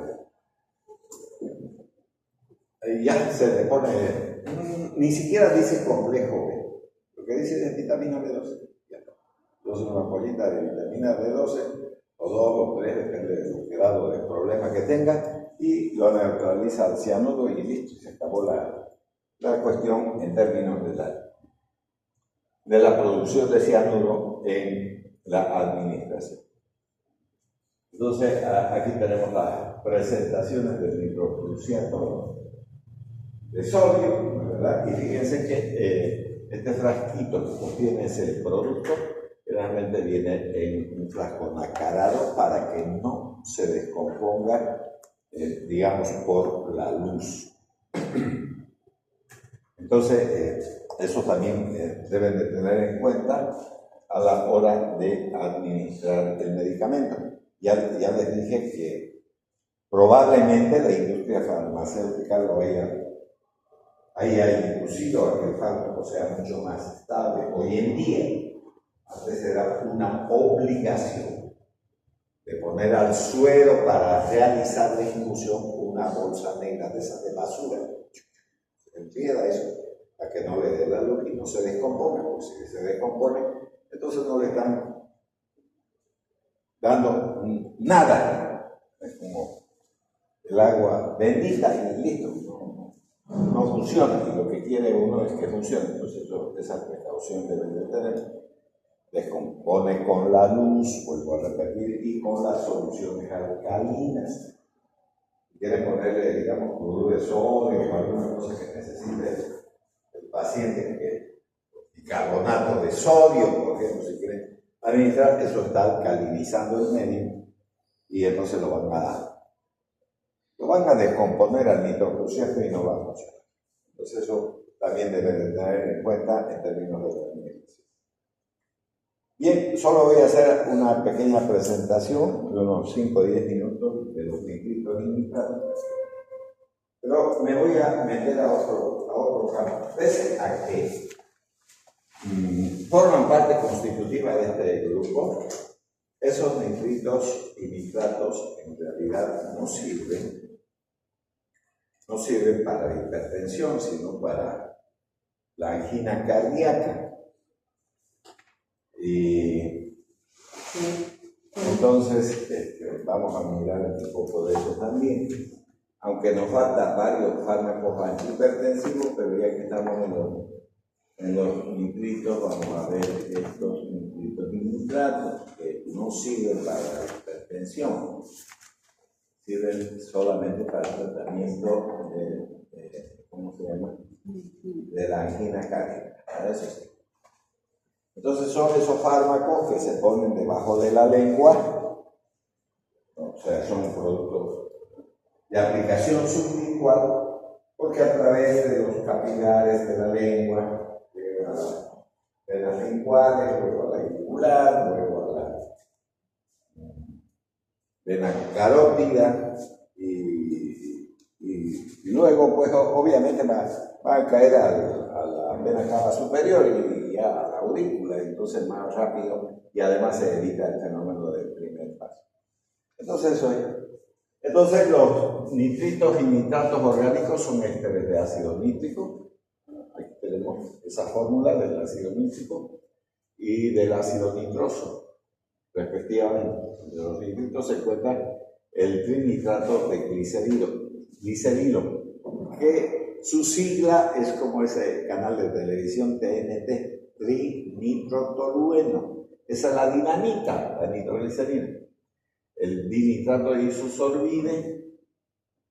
Ya se le pone, ni siquiera dice complejo B, lo que dice es vitamina B12. Ya. Entonces una pollita de vitamina B12 o 2 o 3, depende del grado de problema que tenga, y lo neutraliza al cianuro y listo, se acabó la cuestión en términos de la producción de cianuro en la administración. Entonces, aquí tenemos las presentaciones del microcruciato de sodio, ¿verdad? Y fíjense que este frasquito que contiene ese producto realmente viene en un frasco nacarado para que no se descomponga, digamos, por la luz. Entonces, eso también deben de tener en cuenta a la hora de administrar el medicamento. Ya les dije que probablemente la industria farmacéutica lo haya inducido a que el fármaco sea mucho más estable. Hoy en día, antes era una obligación de poner al suero para realizar la infusión una bolsa negra de esas de basura. Se enfriera eso para que no le dé la luz y no se descomponga, porque si se descompone, entonces no le están dando nada. Es como el agua bendita y listo. No funciona, y lo que quiere uno es que funcione. Entonces esa precaución deben de tener. Descompone con la luz, vuelvo a repetir, y con las soluciones alcalinas. Si quieren ponerle, digamos, cloruro de sodio o alguna cosa que necesite el paciente, bicarbonato de sodio, por ejemplo, si quieren administrar, eso está alcalinizando el medio y entonces lo van a descomponer al nitrocruciato y no va a funcionar. Entonces eso también deben de tener en cuenta en términos de la administración. Bien, solo voy a hacer una pequeña presentación de unos 5 o 10 minutos de los nitritos y nitratos, pero me voy a meter a otro campo. Pese a que forman parte constitutiva de este grupo, esos nitritos y nitratos en realidad no sirven para la hipertensión, sino para la angina cardíaca. Y entonces vamos a mirar un poco de eso también, aunque nos faltan varios fármacos antihipertensivos, pero ya que estamos en los nitritos, vamos a ver estos nitritos y nitratos que no sirven para la hipertensión, sirven solamente para el tratamiento ¿cómo se llama? De la angina cardíaca. Para eso sí. Entonces son esos fármacos que se ponen debajo de la lengua, o sea, son productos de aplicación sublingual, porque a través de los capilares de la lengua llegan a las venas linguales, luego a la yugular, luego a la vena carótida y luego, pues obviamente va a caer a la vena cava superior y ya a la aurícula, entonces más rápido, y además se evita el fenómeno del primer paso. Entonces eso es. Entonces los nitritos y nitratos orgánicos son ésteres de ácido nítrico. Aquí tenemos esa fórmula del ácido nítrico y del ácido nitroso, respectivamente. De los nitritos se encuentra el trinitrato de glicerilo, que su sigla es como ese canal de televisión TNT, trinitrotolueno. Esa es la dinamita, la nitroglicerina. El dinitrato de isosorbide,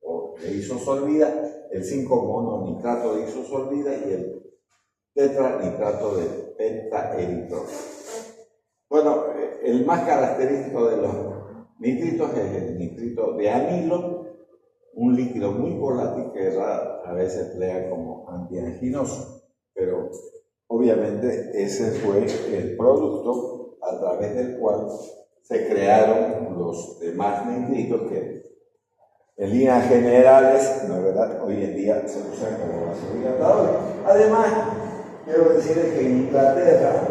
o de isosorbida, el 5-mononitrato de isosorbida y el tetranitrato de pentaeritrol. Bueno, el más característico de los nitritos es el nitrito de anilo, un líquido muy volátil que a veces emplea como antianginoso, pero obviamente ese fue el producto a través del cual se crearon los demás nitritos que en líneas generales, ¿no es verdad?, hoy en día se usan como vasodilatadores. Además, quiero decirles que en Inglaterra,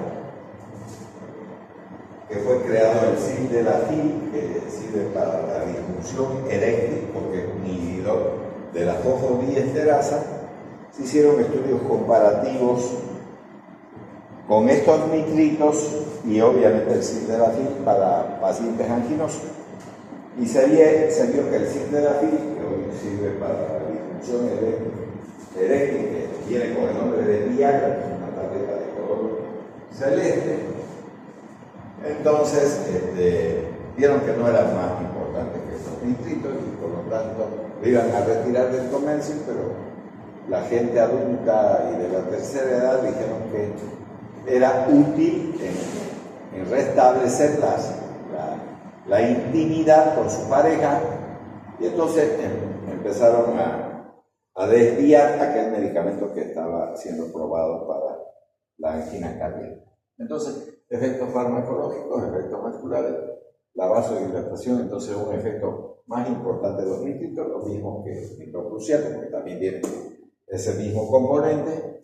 que fue creado el sildenafil, que sirve para la disfunción eréctil porque es un inhibidor de la fosfodiesterasa, se hicieron estudios comparativos con estos nitritos y obviamente el sildenafil para pacientes anginosos. Y se vio que el sildenafil, que hoy sirve para la disfunción eréctil, que viene con el nombre de Viagra, una tableta de color celeste, entonces vieron que no era más importante que estos nitritos y por lo tanto lo iban a retirar del comercio, pero la gente adulta y de la tercera edad dijeron que era útil en restablecer la intimidad con su pareja, y entonces empezaron a desviar aquel medicamento que estaba siendo probado para la angina cardíaca. Entonces, efectos farmacológicos, efectos vasculares, la vasodilatación, entonces un efecto más importante de los nitritos, lo mismo que el nitrocruciato, porque también tiene ese mismo componente,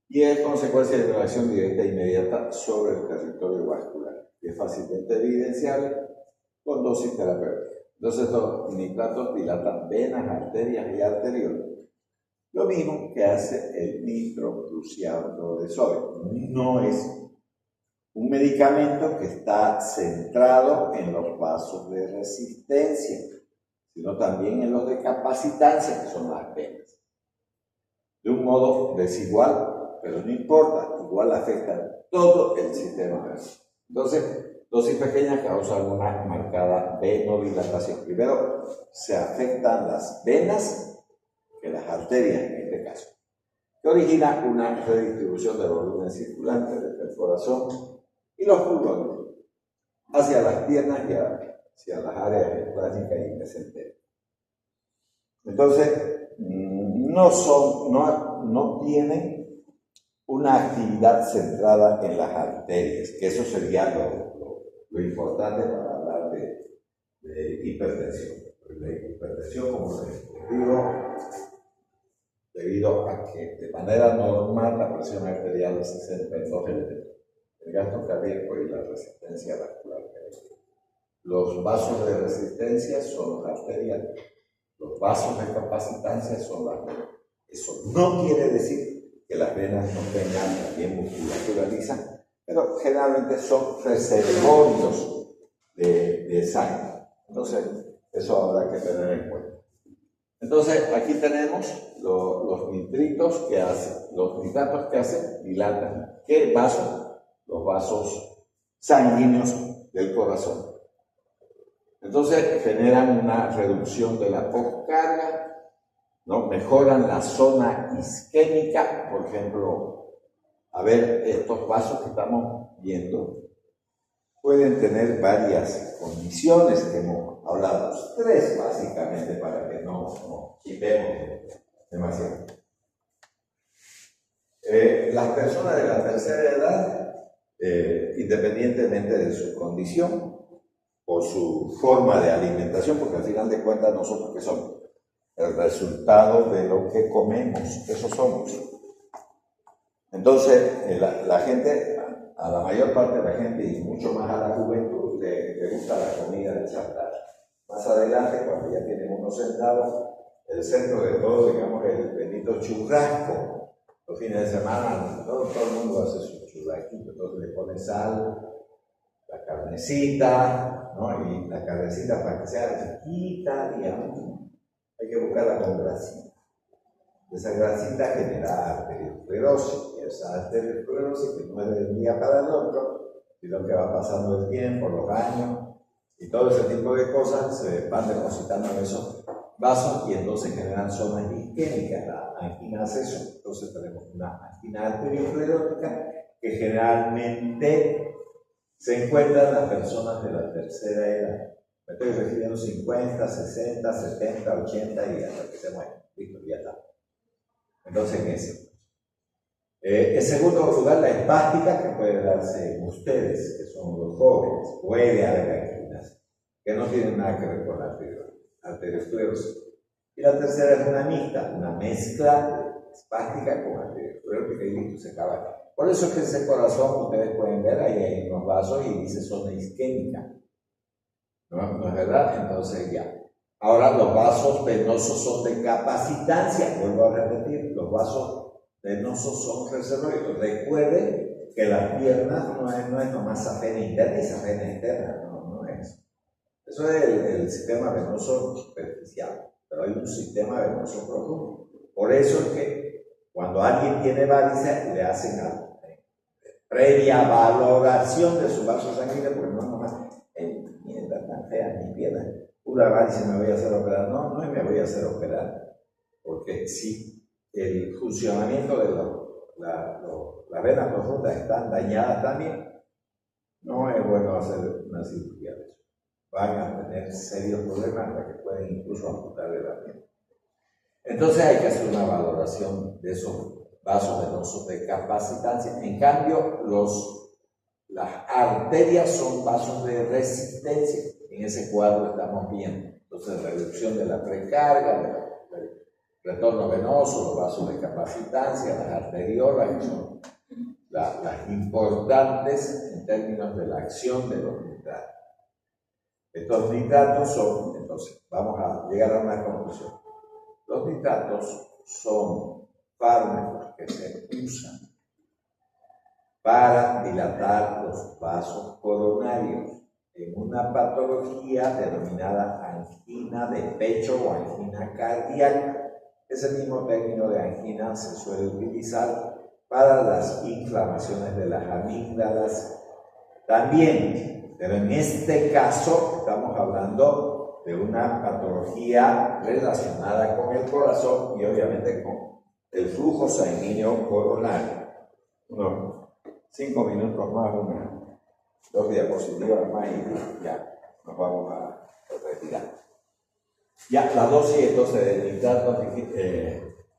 y es consecuencia de una acción directa e inmediata sobre el territorio vascular, que es fácilmente evidenciable con dosis terapéuticas. Entonces, estos nitratos dilatan venas, arterias y arteriolas. Lo mismo que hace el nitrocruciato de sodio. No es un medicamento que está centrado en los vasos de resistencia, sino también en los de capacitancia, que son las venas. De un modo desigual, pero no importa, igual afecta todo el sistema nervioso. Entonces, dosis pequeñas causan una marcada venodilatación. Primero, se afectan las venas que las arterias en este caso, que origina una redistribución del volumen circulante desde el corazón y los pulmones hacia las piernas y hacia las áreas plásticas y mesentéricas. Entonces, no tienen una actividad centrada en las arterias, que eso sería lo importante para hablar de hipertensión. La hipertensión, como les digo, debido a que de manera normal la presión arterial se centra en dos elementos: el gasto cardíaco y la resistencia vascular. Los vasos de resistencia son los arteriales, los vasos de capacitancia son las venas. Eso no quiere decir que las venas no tengan también musculatura lisa, pero generalmente son reservorios de sangre. Entonces, eso habrá que tener en cuenta. Entonces, aquí tenemos los nitritos que hacen, los nitratos que hacen, dilatan. ¿Qué vasos? Los vasos sanguíneos del corazón. Entonces, generan una reducción de la postcarga, ¿no? Mejoran la zona isquémica. Por ejemplo, a ver, estos vasos que estamos viendo pueden tener varias condiciones que hemos hablado, tres básicamente, para que no chipemos demasiado. Las personas de la tercera edad, independientemente de su condición o su forma de alimentación, porque al final de cuentas nosotros, ¿qué somos? El resultado de lo que comemos, eso somos. Entonces, la gente, a la mayor parte de la gente y mucho más a la juventud, le gusta la comida de chatarra. Más adelante, cuando ya tienen unos centavos, el centro de todo, digamos, el bendito churrasco. Los fines de semana, todo el mundo hace su churrasquito, entonces le pone sal, la carnecita, ¿no? Y la carnecita, para que sea chiquita, digamos, hay que buscarla con grasita. Esa grasita genera arteriosclerosis, y esa arteriosclerosis que no es de un día para el otro, sino que va pasando el tiempo, los años, y todo ese tipo de cosas se van depositando en esos vasos y entonces generan zonas isquémicas. La angina hace eso. Entonces tenemos una angina arteriosclerótica que generalmente se encuentra en las personas de la tercera edad. Me estoy refiriendo 50, 60, 70, 80 y hasta que se mueren. Listo, ya está. Entonces, ¿qué es? En segundo lugar, la espástica, que puede darse en ustedes, que son los jóvenes. Puede haber anginas que no tienen nada que ver con la arteriosclerosis. Y la tercera es una mixta, una mezcla de espástica con arteriosclerótica, y listo, se acaba. Por eso es que ese corazón, ustedes pueden ver, ahí hay unos vasos y dice zona isquémica. ¿No es verdad? Entonces ya. Ahora los vasos venosos son de capacitancia. Vuelvo a repetir, los vasos venosos son reservorios. Recuerden que las piernas no es nomás safena interna y safena externa, no es. Eso es el sistema venoso superficial, pero hay un sistema venoso profundo. Por eso es que cuando alguien tiene varices, le hacen la previa valoración de su vaso sanguíneo, porque no nomás, ni está tan fea ni piedra, pura varice me voy a hacer operar. No me voy a hacer operar, porque si el funcionamiento de las venas profundas están dañadas también, no es bueno hacer una cirugía de eso. Van a tener serios problemas hasta que pueden incluso amputarle la piel. Entonces hay que hacer una valoración de esos vasos venosos de capacitancia. En cambio, las arterias son vasos de resistencia. En ese cuadro estamos viendo. Entonces, reducción de la precarga, del retorno venoso, los vasos de capacitancia, las arteriolas, que son las importantes en términos de la acción de los nitratos. Estos nitratos son, entonces, vamos a llegar a una conclusión. Los nitratos son fármacos que se usan para dilatar los vasos coronarios en una patología denominada angina de pecho o angina cardíaca. Ese mismo término de angina se suele utilizar para las inflamaciones de las amígdalas también, pero en este caso estamos hablando de una patología relacionada con el corazón y obviamente con el flujo sanguíneo coronario. Unos 5 minutos más, 2 diapositivas más y ya nos vamos a retirar. Ya la dosis entonces de nitratos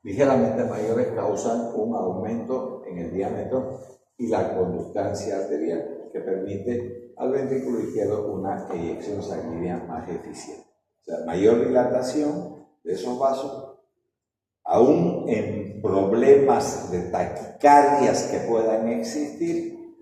ligeramente mayores causan un aumento en el diámetro y la conductancia arterial que permite al ventrículo izquierdo una eyección sanguínea más eficiente. O sea, mayor dilatación de esos vasos, aún en problemas de taquicardias que puedan existir,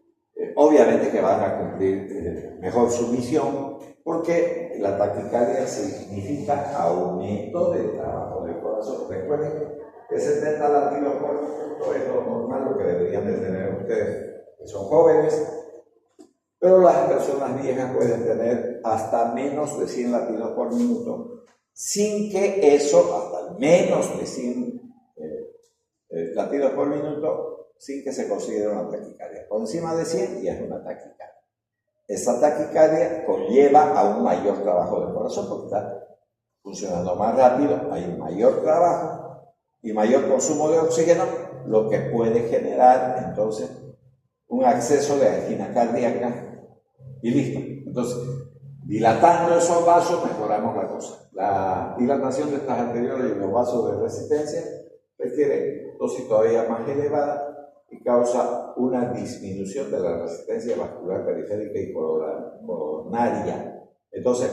obviamente que van a cumplir mejor su misión, porque la taquicardia significa aumento del trabajo del corazón. Recuerden que 70 latidos por minuto es lo normal, lo que deberían de tener ustedes, que son jóvenes, pero las personas viejas pueden tener hasta menos de 100 latidos por minuto, sin que eso, hasta menos de 100 latidos por minuto, sin que se considere una taquicardia. Por encima de 100 ya es una taquicardia. Esa taquicardia conlleva a un mayor trabajo del corazón porque está funcionando más rápido, hay un mayor trabajo y mayor consumo de oxígeno, lo que puede generar entonces un acceso de angina cardíaca y listo. Entonces, dilatando esos vasos mejoramos la cosa. La dilatación de estas arteriolas y los vasos de resistencia requiere dosis todavía más elevada y causa una disminución de la resistencia vascular periférica y coronaria. Entonces,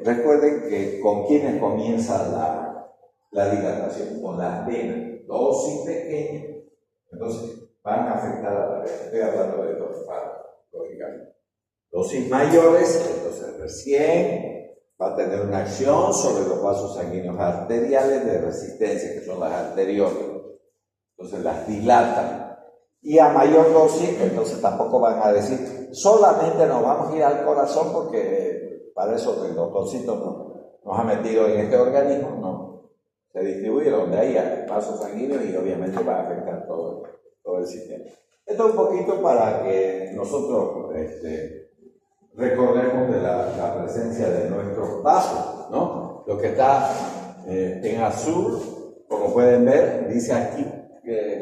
recuerden que con quienes comienza la dilatación, con las venas, dosis pequeñas, entonces van a afectar a la vena. Estoy hablando de dos paros, lógicamente. Dosis mayores, entonces recién va a tener una acción sobre los vasos sanguíneos arteriales de resistencia, que son las arteriolas. Entonces las dilatan. Y a mayor dosis, entonces tampoco van a decir, solamente nos vamos a ir al corazón porque para eso el doctorcito nos ha metido en este organismo, no. Se distribuye donde haya vasos sanguíneos y obviamente va a afectar todo el sistema. Esto es un poquito para que nosotros recordemos de la presencia de nuestros vasos, ¿no? Lo que está en azul, como pueden ver, dice aquí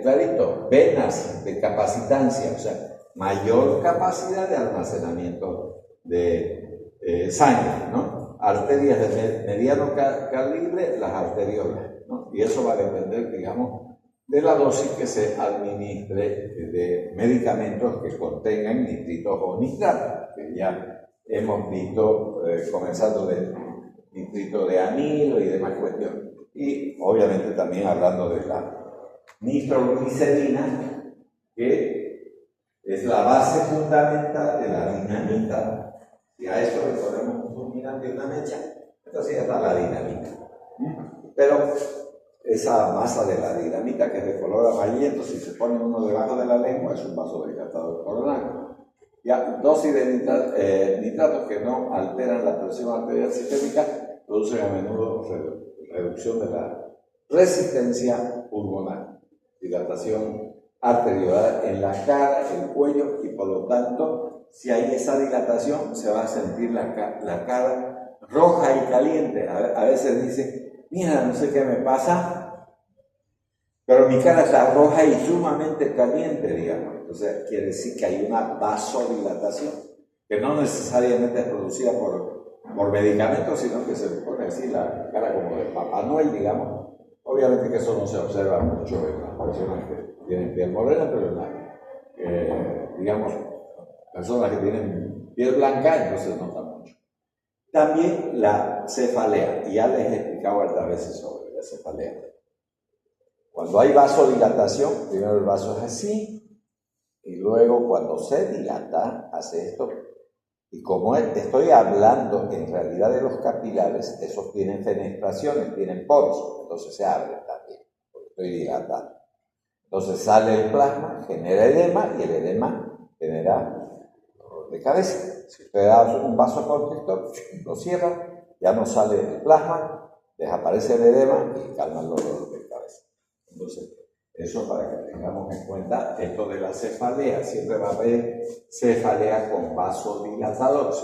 clarito, venas de capacitancia, o sea, mayor capacidad de almacenamiento de sangre, ¿no? Arterias de mediano calibre, las arteriolas, ¿no? Y eso va a depender, digamos, de la dosis que se administre de medicamentos que contengan nitritos o nitratos, que ya hemos visto, comenzando de nitrito de amilo y demás cuestiones. Y obviamente también hablando de la nitroglicerina, que es la base fundamental de la dinamita. Y a esto le ponemos un fulminante y una mecha, entonces ya está la dinamita. Pero esa masa de la dinamita que es de color amarillento, si se pone uno debajo de la lengua, es un vasodilatador coronario. Ya, dosis de nitratos que no alteran la presión arterial sistémica producen a menudo reducción de la resistencia pulmonar, dilatación arteriolar en la cara, el cuello, y por lo tanto, si hay esa dilatación, se va a sentir la cara roja y caliente. A veces dice, mira, no sé qué me pasa, pero mi cara está roja y sumamente caliente, digamos. Entonces, quiere decir que hay una vasodilatación, que no necesariamente es producida por medicamentos, sino que se le pone así la cara como de Papá Noel, digamos. Obviamente que eso no se observa mucho en las personas que tienen piel morena, pero digamos, personas que tienen piel blanca, entonces nota mucho. También la cefalea, y ya les he explicado varias veces sobre la cefalea. Cuando hay vasodilatación, primero el vaso es así, y luego cuando se dilata, hace esto. Y como estoy hablando en realidad de los capilares, esos tienen fenestraciones, tienen poros, entonces se abren también, porque estoy dilatando. Entonces sale el plasma, genera edema, y el edema genera dolor de cabeza. Si usted da un vasoconstrictor, lo cierra, ya no sale el plasma, desaparece el edema y calma el dolor de cabeza. Entonces, eso para que tengamos en cuenta esto de la cefalea. Siempre va a haber cefalea con vasodilatadores.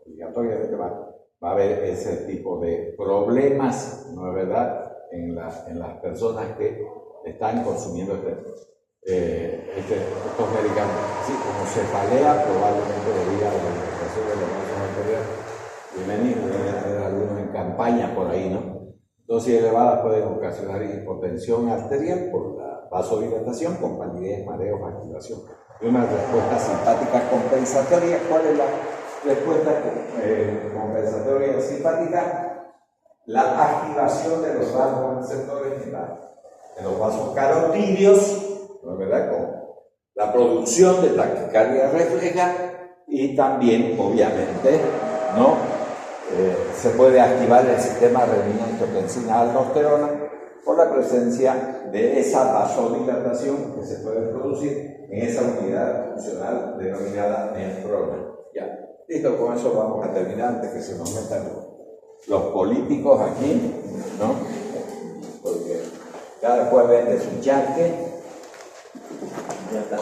Obligatoriamente va a haber ese tipo de problemas, ¿no es verdad?, en las personas que están consumiendo estos medicamentos. Así como cefalea, probablemente debido a la alimentación de los vasos arteriales. Deben haber algunos en campaña por ahí, ¿no? Dosis elevadas pueden ocasionar hipotensión arterial por la vasodilatación con palidez, mareos, activación. Y una respuesta simpática compensatoria. ¿Cuál es la respuesta compensatoria simpática? La activación de los vasoreceptores en los vasos carotídeos, ¿no es verdad?, con la producción de taquicardia refleja, y también, obviamente, ¿no?, se puede activar el sistema renina-angiotensina-aldosterona por la presencia de esa vasodilatación que se puede producir en esa unidad funcional denominada nefrona. Ya, listo, con eso vamos a terminar antes que se nos metan los políticos aquí, ¿no? Porque cada cual vende su charque. Ya está.